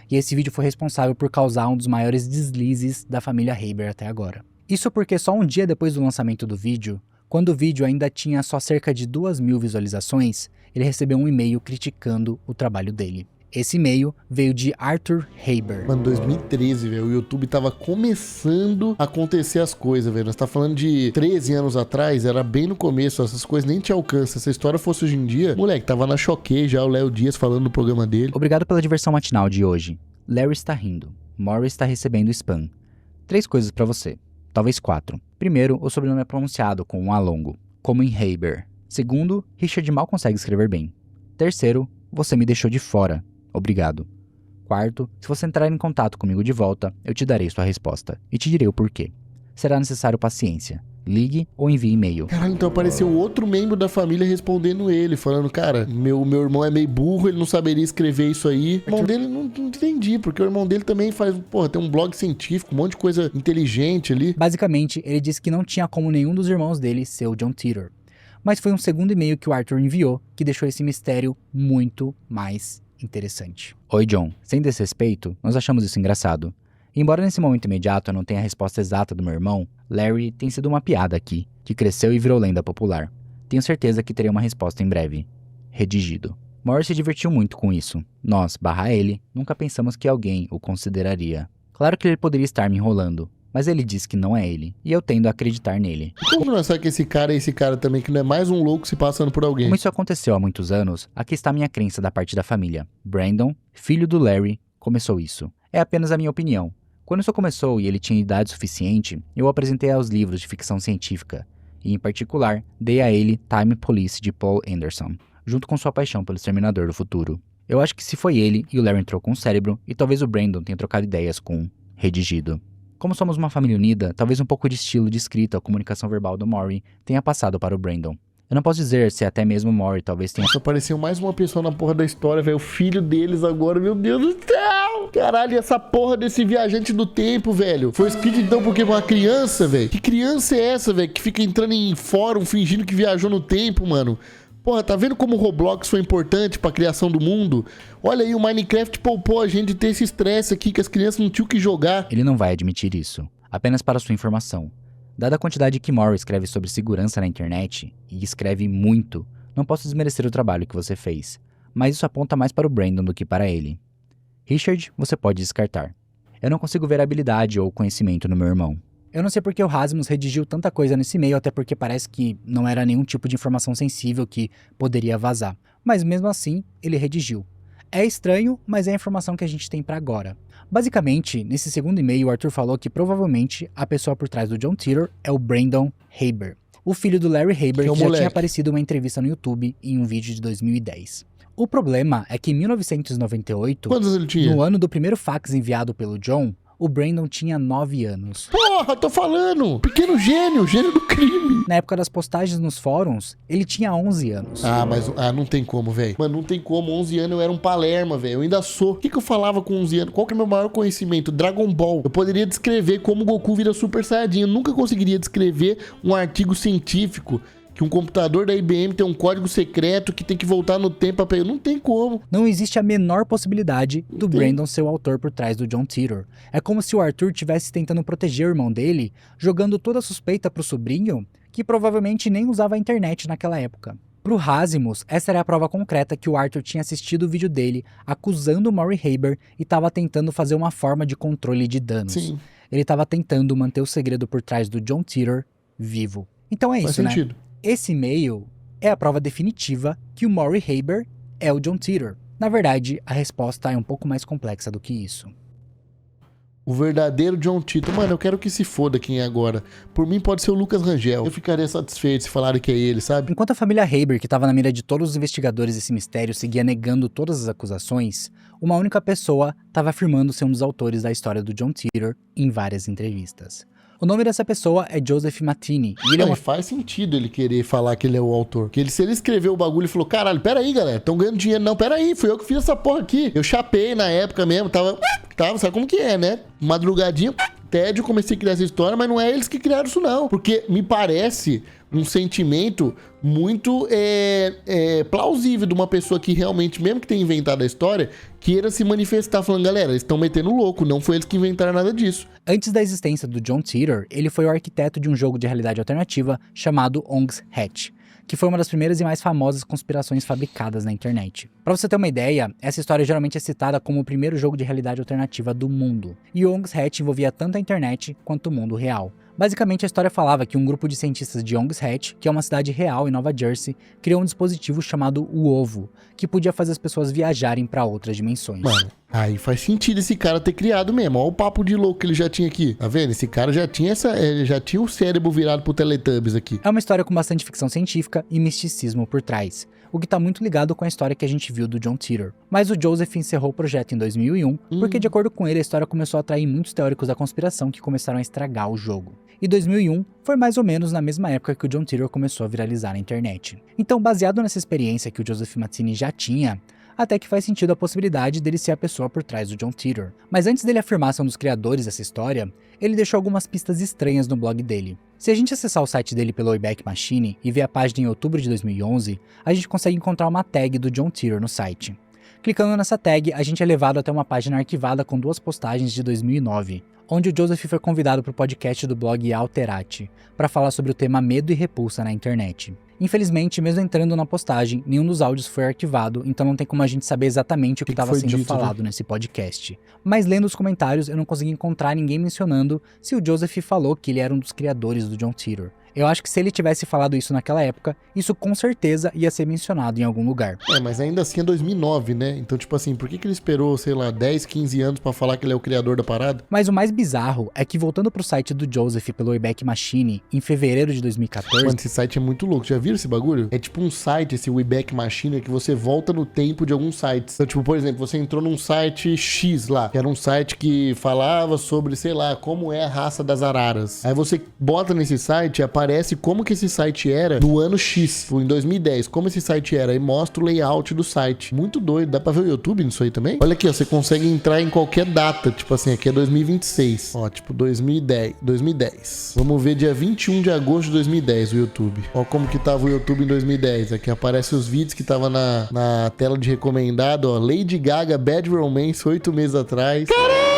E esse vídeo foi responsável por causar um dos maiores deslizes da família Haber até agora. Isso porque só um dia depois do lançamento do vídeo, quando o vídeo ainda tinha só cerca de 2.000 visualizações, ele recebeu um e-mail criticando o trabalho dele. Esse e-mail veio de Arthur Haber. Mano, 2013, velho, o YouTube tava começando a acontecer as coisas, velho. Nós tá falando de 13 anos atrás, era bem no começo, essas coisas nem te alcançam. Se essa história fosse hoje em dia, moleque, tava na Choquei já, o Léo Dias falando no programa dele. Obrigado pela diversão matinal de hoje. Larry está rindo. Maury está recebendo spam. 3 coisas pra você. Talvez 4. Primeiro, o sobrenome é pronunciado com um A longo, como em Haber. Segundo, Richard mal consegue escrever bem. Terceiro, você me deixou de fora. Obrigado. Quarto, se você entrar em contato comigo de volta, eu te darei sua resposta. E te direi o porquê. Será necessário paciência. Ligue ou envie e-mail. Caralho, então apareceu outro membro da família respondendo ele, falando, cara, meu irmão é meio burro, ele não saberia escrever isso aí. O irmão dele não entendi, porque o irmão dele também faz, tem um blog científico, um monte de coisa inteligente ali. Basicamente, ele disse que não tinha como nenhum dos irmãos dele ser o John Titor. Mas foi um segundo e-mail que o Arthur enviou que deixou esse mistério muito mais interessante. Oi, John. Sem desrespeito, nós achamos isso engraçado. Embora nesse momento imediato eu não tenha a resposta exata do meu irmão, Larry tem sido uma piada aqui, que cresceu e virou lenda popular. Tenho certeza que terei uma resposta em breve. Redigido. Morris se divertiu muito com isso. Nós, ele, nunca pensamos que alguém o consideraria. Claro que ele poderia estar me enrolando, mas ele diz que não é ele, e eu tendo a acreditar nele. Como não sabe que esse cara é esse cara também, que não é mais um louco se passando por alguém? Como isso aconteceu há muitos anos, aqui está minha crença da parte da família. Brandon, filho do Larry, começou isso. É apenas a minha opinião. Quando isso começou e ele tinha idade suficiente, eu o apresentei aos livros de ficção científica, e em particular, dei a ele Time Police de Paul Anderson, junto com sua paixão pelo Exterminador do Futuro. Eu acho que se foi ele e o Larry entrou com o cérebro, e talvez o Brandon tenha trocado ideias com Redigido. Como somos uma família unida, talvez um pouco de estilo de escrita ou comunicação verbal do Maury tenha passado para o Brandon. Eu não posso dizer se até mesmo o Maury talvez tenha... Apareceu mais uma pessoa na porra da história, velho. O filho deles agora, meu Deus do céu! Caralho, essa porra desse viajante do tempo, velho. Foi escrito então porque uma criança, velho. Que criança é essa, velho? Que fica entrando em fórum fingindo que viajou no tempo, mano. Porra, tá vendo como o Roblox foi importante pra criação do mundo? Olha aí, o Minecraft poupou a gente de ter esse estresse aqui que as crianças não tinham o que jogar. Ele não vai admitir isso. Apenas para sua informação. Dada a quantidade que Maury escreve sobre segurança na internet, e escreve muito, não posso desmerecer o trabalho que você fez. Mas isso aponta mais para o Brandon do que para ele. Richard, você pode descartar. Eu não consigo ver habilidade ou conhecimento no meu irmão. Eu não sei porque o Rasmus redigiu tanta coisa nesse e-mail, até porque parece que não era nenhum tipo de informação sensível que poderia vazar. Mas mesmo assim, ele redigiu. É estranho, mas é a informação que a gente tem para agora. Basicamente, nesse segundo e-mail, o Arthur falou que provavelmente a pessoa por trás do John Titor é o Brandon Haber, o filho do Larry Haber, que já tinha aparecido em uma entrevista no YouTube em um vídeo de 2010. O problema é que em 1998, quantos ele tinha? No ano do primeiro fax enviado pelo John, o Brandon tinha 9 anos. Porra, tô falando! Pequeno gênio, gênio do crime. Na época das postagens nos fóruns, ele tinha 11 anos. Mas não tem como, velho. Mano, não tem como. 11 anos eu era um palerma, velho. Eu ainda sou. O que eu falava com 11 anos? Qual que é o meu maior conhecimento? Dragon Ball. Eu poderia descrever como o Goku vira Super Saiyajin. Eu nunca conseguiria descrever um artigo científico que um computador da IBM tem um código secreto que tem que voltar no tempo pra... Não tem como. Não existe a menor possibilidade do Brandon ser o autor por trás do John Titor. É como se o Arthur estivesse tentando proteger o irmão dele, jogando toda a suspeita pro sobrinho, que provavelmente nem usava a internet naquela época. Pro Rasmus, essa era a prova concreta que o Arthur tinha assistido o vídeo dele, acusando o Maury Haber e estava tentando fazer uma forma de controle de danos. Sim. Ele estava tentando manter o segredo por trás do John Titor vivo. Então é isso, né? Faz sentido. Esse e-mail é a prova definitiva que o Maury Haber é o John Titor. Na verdade, a resposta é um pouco mais complexa do que isso. O verdadeiro John Titor. Mano, eu quero que se foda quem é agora. Por mim pode ser o Lucas Rangel. Eu ficaria satisfeito se falarem que é ele, sabe? Enquanto a família Haber, que estava na mira de todos os investigadores desse mistério, seguia negando todas as acusações, uma única pessoa estava afirmando ser um dos autores da história do John Titor em várias entrevistas. O nome dessa pessoa é Joseph Mattini. E ele faz sentido ele querer falar que ele é o autor. Porque se ele escreveu o bagulho e falou, caralho, peraí, galera, tão ganhando dinheiro. Não, peraí, fui eu que fiz essa porra aqui. Eu chapei na época mesmo, tava, sabe como que é, né? Madrugadinha, tédio, comecei a criar essa história, mas não é eles que criaram isso não. Porque me parece um sentimento muito plausível de uma pessoa que realmente, mesmo que tenha inventado a história, queira se manifestar falando, galera, eles estão metendo louco, não foi eles que inventaram nada disso. Antes da existência do John Titor, ele foi o arquiteto de um jogo de realidade alternativa chamado Ong's Hat, que foi uma das primeiras e mais famosas conspirações fabricadas na internet. Pra você ter uma ideia, essa história geralmente é citada como o primeiro jogo de realidade alternativa do mundo, e Ong's Hat envolvia tanto a internet quanto o mundo real. Basicamente, a história falava que um grupo de cientistas de Ong's Hat, que é uma cidade real em Nova Jersey, criou um dispositivo chamado o Ovo, que podia fazer as pessoas viajarem para outras dimensões. Mano, Aí faz sentido esse cara ter criado mesmo. Olha o papo de louco que ele já tinha aqui. Tá vendo? Esse cara já tinha já tinha o cérebro virado pro Teletubbies aqui. É uma história com bastante ficção científica e misticismo por trás, o que tá muito ligado com a história que a gente viu do John Titor. Mas o Joseph encerrou o projeto em 2001, porque de acordo com ele, a história começou a atrair muitos teóricos da conspiração que começaram a estragar o jogo. E 2001 foi mais ou menos na mesma época que o John Titor começou a viralizar na internet. Então, baseado nessa experiência que o Joseph Mazzini já tinha, até que faz sentido a possibilidade dele ser a pessoa por trás do John Titor. Mas antes dele afirmar ser um dos criadores dessa história, ele deixou algumas pistas estranhas no blog dele. Se a gente acessar o site dele pelo Wayback Machine e ver a página em outubro de 2011, a gente consegue encontrar uma tag do John Titor no site. Clicando nessa tag, a gente é levado até uma página arquivada com 2 postagens de 2009, onde o Joseph foi convidado para o podcast do blog Alterati, para falar sobre o tema medo e repulsa na internet. Infelizmente, mesmo entrando na postagem, nenhum dos áudios foi arquivado, então não tem como a gente saber exatamente o que estava sendo falado nesse podcast. Mas lendo os comentários, eu não consegui encontrar ninguém mencionando se o Joseph falou que ele era um dos criadores do John Titor. Eu acho que se ele tivesse falado isso naquela época, isso com certeza ia ser mencionado em algum lugar. Mas ainda assim é 2009, né? Então, tipo assim, por que ele esperou, sei lá, 10, 15 anos pra falar que ele é o criador da parada? Mas o mais bizarro é que, voltando pro site do Joseph pelo Wayback Machine, em fevereiro de 2014... Mano, esse site é muito louco. Já viram esse bagulho? É tipo um site, esse Wayback Machine, que você volta no tempo de alguns sites. Então, tipo, por exemplo, você entrou num site X lá, que era um site que falava sobre, sei lá, como é a raça das araras. Aí você bota nesse site e aparece como que esse site era no ano X, em 2010, como esse site era, e mostra o layout do site. Muito doido, dá pra ver o YouTube nisso aí também? Olha aqui, ó, você consegue entrar em qualquer data, tipo assim, aqui é 2026, ó, tipo 2010. Vamos ver dia 21 de agosto de 2010 o YouTube. Ó como que tava o YouTube em 2010, aqui aparece os vídeos que tava na tela de recomendado, ó, Lady Gaga, Bad Romance, 8 meses atrás. Caralho!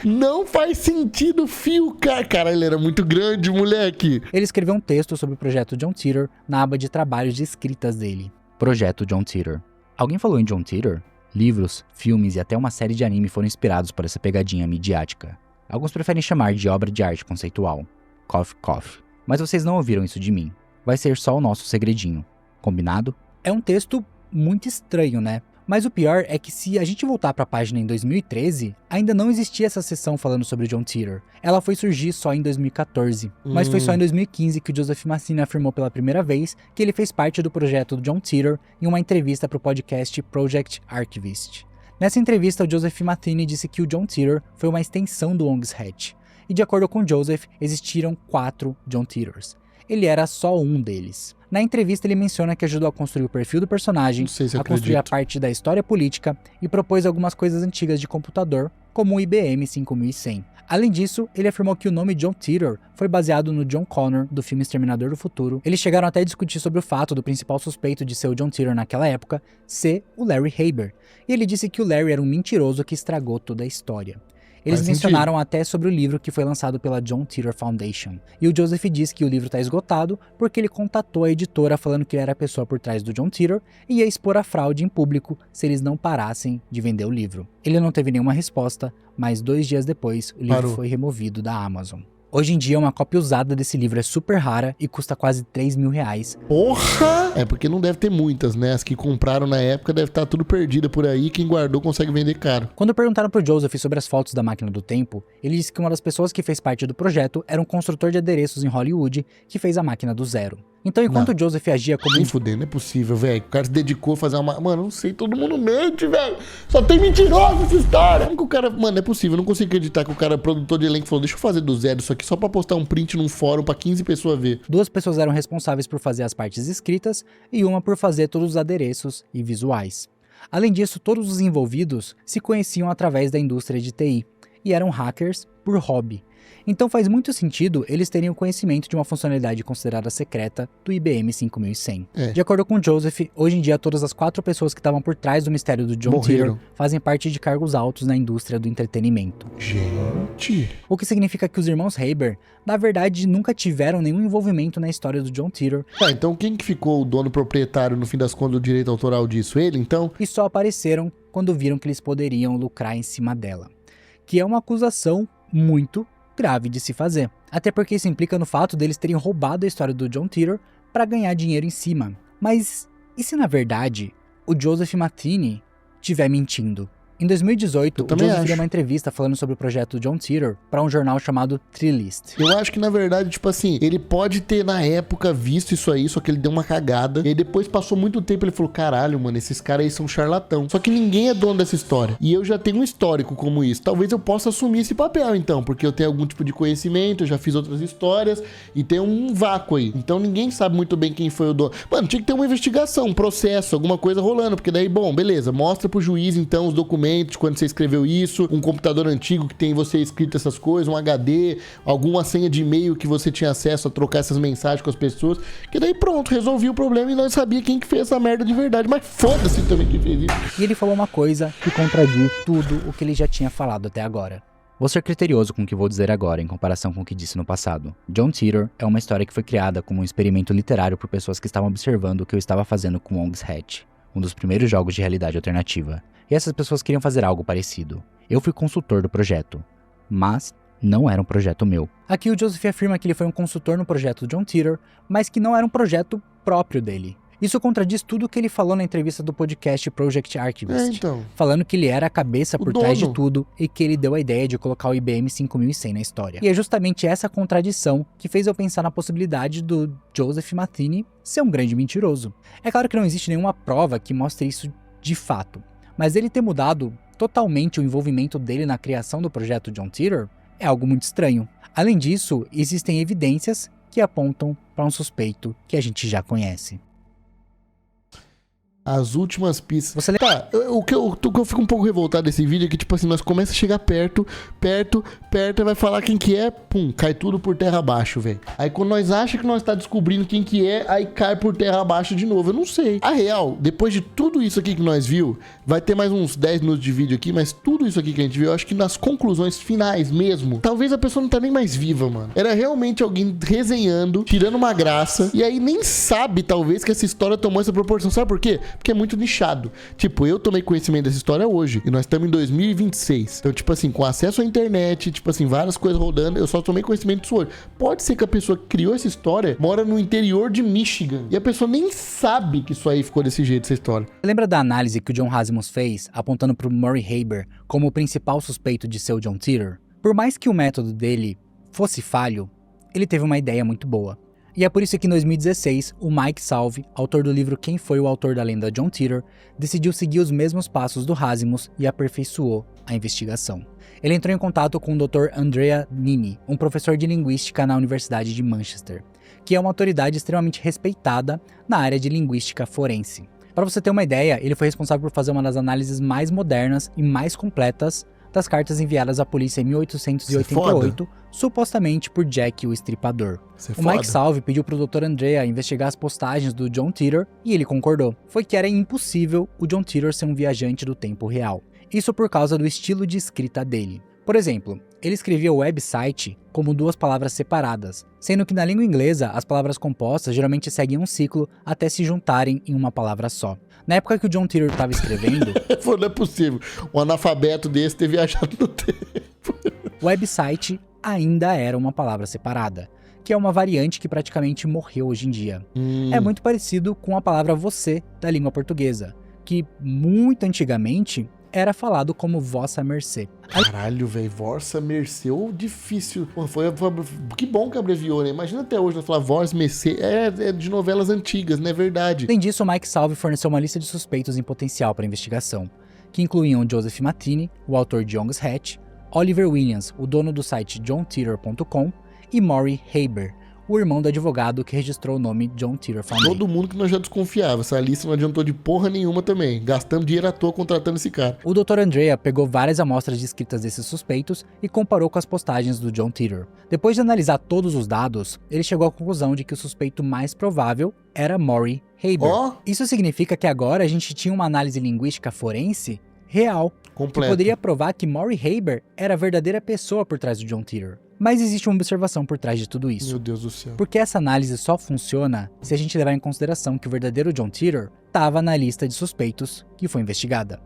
Não faz sentido, fio, cara. Cara, ele era muito grande, moleque. Ele escreveu um texto sobre o projeto John Titor na aba de trabalhos de escritas dele. Projeto John Titor. Alguém falou em John Titor? Livros, filmes e até uma série de anime foram inspirados por essa pegadinha midiática. Alguns preferem chamar de obra de arte conceitual. Cough, cough. Mas vocês não ouviram isso de mim. Vai ser só o nosso segredinho. Combinado? É um texto muito estranho, né? Mas o pior é que se a gente voltar para a página em 2013, ainda não existia essa seção falando sobre John Titor. Ela foi surgir só em 2014. Mas foi só em 2015 que o Joseph Mazzini afirmou pela primeira vez que ele fez parte do projeto do John Titor em uma entrevista para o podcast Project Archivist. Nessa entrevista, o Joseph Mazzini disse que o John Titor foi uma extensão do Long's Hatch. E de acordo com Joseph, existiram 4 John Titors. Ele era só um deles. Na entrevista ele menciona que ajudou a construir o perfil do personagem, a construir a parte da história política e propôs algumas coisas antigas de computador, como o IBM 5100. Além disso, ele afirmou que o nome John Titor foi baseado no John Connor, do filme Exterminador do Futuro. Eles chegaram até a discutir sobre o fato do principal suspeito de ser o John Titor naquela época ser o Larry Haber. E ele disse que o Larry era um mentiroso que estragou toda a história. Eles mencionaram até sobre o livro que foi lançado pela John Titor Foundation. E o Joseph diz que o livro está esgotado porque ele contatou a editora falando que ele era a pessoa por trás do John Titor e ia expor a fraude em público se eles não parassem de vender o livro. Ele não teve nenhuma resposta, mas 2 dias depois o livro foi removido da Amazon. Hoje em dia, uma cópia usada desse livro é super rara e custa quase R$3.000. Porra! É porque não deve ter muitas, né? As que compraram na época deve estar tudo perdida por aí. Quem guardou consegue vender caro. Quando perguntaram pro Joseph sobre as fotos da máquina do tempo, ele disse que uma das pessoas que fez parte do projeto era um construtor de adereços em Hollywood que fez a máquina do zero. Então, enquanto o Joseph agia como... Nem fudendo, não é possível, velho. O cara se dedicou a fazer uma... Mano, não sei, todo mundo mente, velho. Só tem mentiroso essa história. Como que o cara... Mano, não é possível, eu não consigo acreditar que o cara, produtor de elenco, falou: deixa eu fazer do zero isso aqui só pra postar um print num fórum pra 15 pessoas ver. 2 pessoas eram responsáveis por fazer as partes escritas e uma por fazer todos os adereços e visuais. Além disso, todos os envolvidos se conheciam através da indústria de TI e eram hackers por hobby. Então faz muito sentido eles terem o conhecimento de uma funcionalidade considerada secreta do IBM 5100. De acordo com Joseph, hoje em dia todas as 4 pessoas que estavam por trás do mistério do John Titor fazem parte de cargos altos na indústria do entretenimento. Gente! O que significa que os irmãos Haber, na verdade, nunca tiveram nenhum envolvimento na história do John Titor. Então quem que ficou o dono proprietário no fim das contas do direito autoral disso? Ele, então? E só apareceram quando viram que eles poderiam lucrar em cima dela. Que é uma acusação muito grave de se fazer. Até porque isso implica no fato deles terem roubado a história do John Titor para ganhar dinheiro em cima. Mas e se na verdade o Joseph Mazzini estiver mentindo? Em 2018, Eu o também Joseph acho. deu uma entrevista falando sobre o projeto John Titor para um jornal chamado Trilist. Eu acho que, na verdade, tipo assim, ele pode ter, na época, visto isso aí, só que ele deu uma cagada. E aí, depois, passou muito tempo, ele falou, caralho, mano, esses caras aí são charlatão. Só que ninguém é dono dessa história. E eu já tenho um histórico como isso. Talvez eu possa assumir esse papel, então, porque eu tenho algum tipo de conhecimento, eu já fiz outras histórias, e tem um vácuo aí. Então, ninguém sabe muito bem quem foi o dono. Mano, tinha que ter uma investigação, um processo, alguma coisa rolando, porque daí, bom, beleza, mostra pro juiz, então, os documentos, quando você escreveu isso, um computador antigo que tem você escrito essas coisas, um HD, alguma senha de e-mail que você tinha acesso a trocar essas mensagens com as pessoas, que daí pronto, resolvi o problema e nós sabia quem que fez essa merda de verdade, mas foda-se também quem fez isso. E ele falou uma coisa que contradiz tudo o que ele já tinha falado até agora. Vou ser criterioso com o que vou dizer agora, em comparação com o que disse no passado. John Titor é uma história que foi criada como um experimento literário por pessoas que estavam observando o que eu estava fazendo com Wong's Hat, um dos primeiros jogos de realidade alternativa. E essas pessoas queriam fazer algo parecido. Eu fui consultor do projeto, mas não era um projeto meu. Aqui o Joseph afirma que ele foi um consultor no projeto John Titor, mas que não era um projeto próprio dele. Isso contradiz tudo o que ele falou na entrevista do podcast Project Archivist, Então, falando que ele era a cabeça por trás de dono. tudo e que ele deu a ideia de colocar o IBM 5100 na história. E é justamente essa contradição que fez eu pensar na possibilidade do Joseph Matheny ser um grande mentiroso. É claro que não existe nenhuma prova que mostre isso de fato, mas ele ter mudado totalmente o envolvimento dele na criação do projeto John Titor é algo muito estranho. Além disso, existem evidências que apontam para um suspeito que a gente já conhece. as últimas pistas. Você Tá, o que eu fico um pouco revoltado desse vídeo é que, tipo assim, nós começa a chegar perto, e vai falar quem que é, pum, cai tudo por terra abaixo, velho. Aí quando nós achamos que nós tá descobrindo quem que é, aí cai por terra abaixo de novo. Eu não sei. A real, depois de tudo isso aqui que nós viu, vai ter mais uns 10 minutos de vídeo aqui, mas tudo isso aqui que a gente viu, eu acho que nas conclusões finais mesmo, talvez a pessoa não tá nem mais viva, mano. Era realmente alguém resenhando, tirando uma graça, e aí nem sabe, talvez, que essa história tomou essa proporção. Sabe por quê? Porque é muito nichado. Tipo, eu tomei conhecimento dessa história hoje, e nós estamos em 2026. Então, tipo assim, com acesso à internet, tipo assim, várias coisas rodando, eu só tomei conhecimento disso hoje. Pode ser que a pessoa que criou essa história mora no interior de Michigan, e a pessoa nem sabe que isso aí ficou desse jeito, essa história. Lembra da análise que o John Hasimus fez, apontando para o Murray Haber como o principal suspeito de ser o John Titor? Por mais que o método dele fosse falho, ele teve uma ideia muito boa. E é por isso que em 2016, o Mike Salve, autor do livro Quem Foi o Autor da Lenda John Titor, decidiu seguir os mesmos passos do Hasimus e aperfeiçoou a investigação. Ele entrou em contato com o Dr. Andrea Nini, um professor de linguística na Universidade de Manchester, que é uma autoridade extremamente respeitada na área de linguística forense. Para você ter uma ideia, ele foi responsável por fazer uma das análises mais modernas e mais completas das cartas enviadas à polícia em 1888, supostamente por Jack o Estripador. O Mike Salve pediu para o Dr. Andrea investigar as postagens do John Titor e ele concordou. Foi que era impossível o John Titor ser um viajante do tempo real. Isso por causa do estilo de escrita dele. Por exemplo, ele escrevia o website como duas palavras separadas, sendo que na língua inglesa as palavras compostas geralmente seguem um ciclo até se juntarem em uma palavra só. Na época que o John Titor estava escrevendo... Não é possível. Um analfabeto desse ter viajado no tempo. Website ainda era uma palavra separada, que é uma variante que praticamente morreu hoje em dia. É muito parecido com a palavra você da língua portuguesa, que muito antigamente era falado como vossa mercê. Caralho, velho, vossa mercê, ou difícil. Pô, que bom que abreviou, né? Imagina até hoje nós falar vossa mercê, é de novelas antigas, não é verdade? Além disso, o Mike Salve forneceu uma lista de suspeitos em potencial para a investigação, que incluíam Joseph Matheny, o autor de Young's Hat, Oliver Williams, o dono do site johntitor.com, e Murray Haber, o irmão do advogado que registrou o nome John Titor Foundation. Todo mundo que nós já desconfiava. Essa lista não adiantou de porra nenhuma também. Gastando dinheiro à toa contratando esse cara. O Dr. Andrea pegou várias amostras de escritas desses suspeitos e comparou com as postagens do John Titor. Depois de analisar todos os dados, ele chegou à conclusão de que o suspeito mais provável era Murray Haber. Isso significa que agora a gente tinha uma análise linguística forense real, completo, que poderia provar que Murray Haber era a verdadeira pessoa por trás do John Titor. Mas existe uma observação por trás de tudo isso. Meu Deus do céu. Porque essa análise só funciona se a gente levar em consideração que o verdadeiro John Titor estava na lista de suspeitos que foi investigada.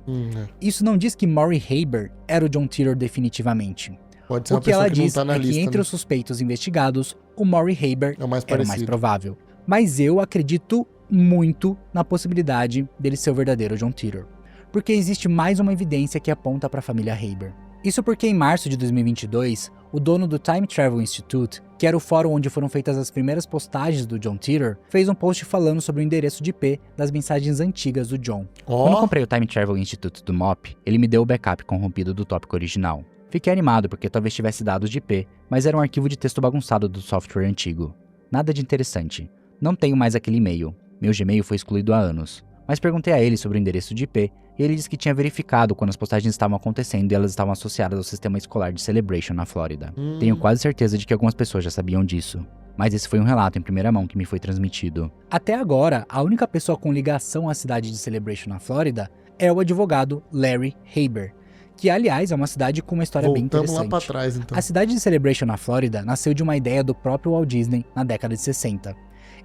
Isso não diz que Murray Haber era o John Titor definitivamente. Pode ser uma o que ela pessoa que diz não tá na é lista, que entre os suspeitos investigados, o Murray Haber é o mais era o mais provável. Mas eu acredito muito na possibilidade dele ser o verdadeiro John Titor. porque existe mais uma evidência que aponta para a família Haber. Isso porque em março de 2022, o dono do Time Travel Institute, que era o fórum onde foram feitas as primeiras postagens do John Titor, fez um post falando sobre o endereço de IP das mensagens antigas do John. Quando eu comprei o Time Travel Institute do MOP, ele me deu o backup corrompido do tópico original. Fiquei animado porque talvez tivesse dados de IP, mas era um arquivo de texto bagunçado do software antigo. Nada de interessante. Não tenho mais aquele e-mail. Meu Gmail foi excluído há anos. Mas perguntei a ele sobre o endereço de IP, e ele disse que tinha verificado quando as postagens estavam acontecendo e elas estavam associadas ao sistema escolar de Celebration na Flórida. Tenho quase certeza de que algumas pessoas já sabiam disso, mas esse foi um relato em primeira mão que me foi transmitido. Até agora, a única pessoa com ligação à cidade de Celebration na Flórida é o advogado Larry Haber, que aliás é uma cidade com uma história bem interessante. Voltamos lá pra trás, então. A cidade de Celebration na Flórida nasceu de uma ideia do próprio Walt Disney na década de 60.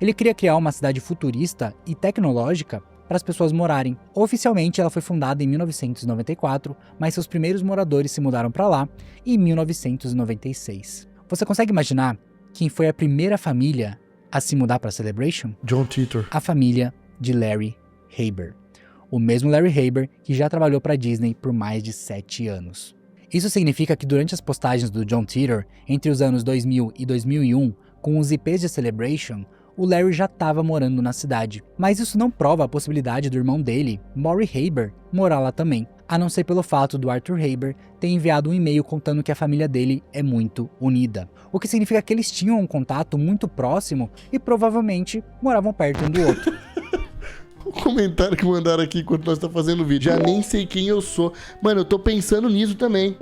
Ele queria criar uma cidade futurista e tecnológica para as pessoas morarem. Oficialmente ela foi fundada em 1994, mas seus primeiros moradores se mudaram para lá em 1996. Você consegue imaginar quem foi a primeira família a se mudar para Celebration? John Titor. A família de Larry Haber. O mesmo Larry Haber que já trabalhou para a Disney por mais de 7 anos. Isso significa que durante as postagens do John Titor, entre os anos 2000 e 2001, com os IPs de Celebration, o Larry já estava morando na cidade. Mas isso não prova a possibilidade do irmão dele, Maury Haber, morar lá também, a não ser pelo fato do Arthur Haber ter enviado um e-mail contando que a família dele é muito unida. O que significa que eles tinham um contato muito próximo e provavelmente moravam perto um do outro. O comentário que mandaram aqui enquanto nós estamos fazendo o vídeo. Já nem sei quem eu sou. Mano, eu tô pensando nisso também.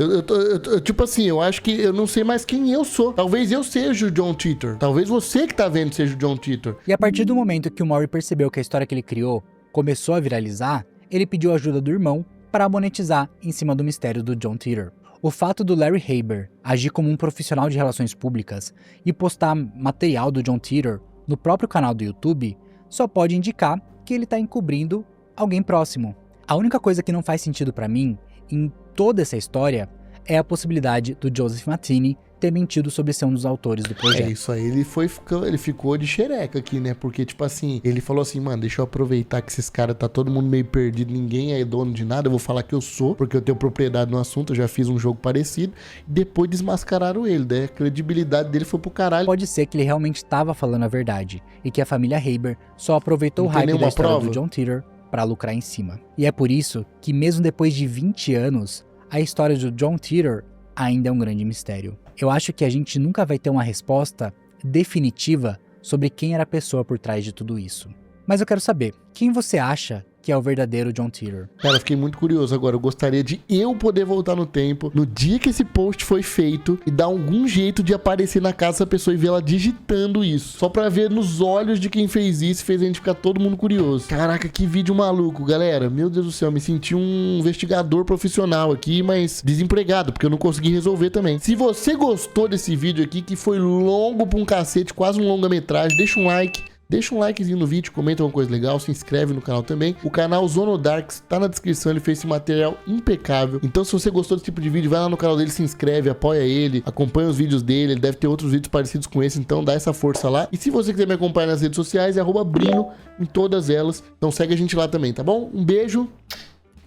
Tipo assim, eu acho que eu não sei mais quem eu sou. Talvez eu seja o John Titor. Talvez você que tá vendo seja o John Titor. E a partir do momento que o Maury percebeu que a história que ele criou começou a viralizar, ele pediu a ajuda do irmão para monetizar em cima do mistério do John Titor. O fato do Larry Haber agir como um profissional de relações públicas e postar material do John Titor no próprio canal do YouTube só pode indicar que ele tá encobrindo alguém próximo. A única coisa que não faz sentido pra mim, em toda essa história, é a possibilidade do Joseph Matheny ter mentido sobre ser um dos autores do projeto. É isso aí, ele ficou de xereca aqui, né? Porque, tipo assim, ele falou assim, mano, deixa eu aproveitar que esses caras tá todo mundo meio perdido, ninguém é dono de nada, eu vou falar que eu sou, porque eu tenho propriedade no assunto, eu já fiz um jogo parecido, e depois desmascararam ele, né? A credibilidade dele foi pro caralho. Pode ser que ele realmente estava falando a verdade, e que a família Haber só aproveitou o hype da história do John Titor pra lucrar em cima. E é por isso que, mesmo depois de 20 anos, a história do John Titor ainda é um grande mistério. Eu acho que a gente nunca vai ter uma resposta definitiva sobre quem era a pessoa por trás de tudo isso. Mas eu quero saber, quem você acha que é o verdadeiro John Titor? Cara, eu fiquei muito curioso agora. Eu gostaria de eu poder voltar no tempo, no dia que esse post foi feito, e dar algum jeito de aparecer na casa dessa pessoa e ver ela digitando isso. Só pra ver nos olhos de quem fez isso e fez a gente ficar todo mundo curioso. Caraca, que vídeo maluco, galera. Meu Deus do céu, me senti um investigador profissional aqui, mas desempregado, porque eu não consegui resolver também. Se você gostou desse vídeo aqui, que foi longo pra um cacete, quase um longa-metragem, deixa um like. Deixa um likezinho no vídeo, comenta alguma coisa legal, se inscreve no canal também. O canal Zonodarks tá na descrição, ele fez esse material impecável. Então se você gostou desse tipo de vídeo, vai lá no canal dele, se inscreve, apoia ele, acompanha os vídeos dele, ele deve ter outros vídeos parecidos com esse, então dá essa força lá. E se você quiser me acompanhar nas redes sociais, é @Brino em todas elas. Então segue a gente lá também, tá bom? Um beijo,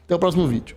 até o próximo vídeo.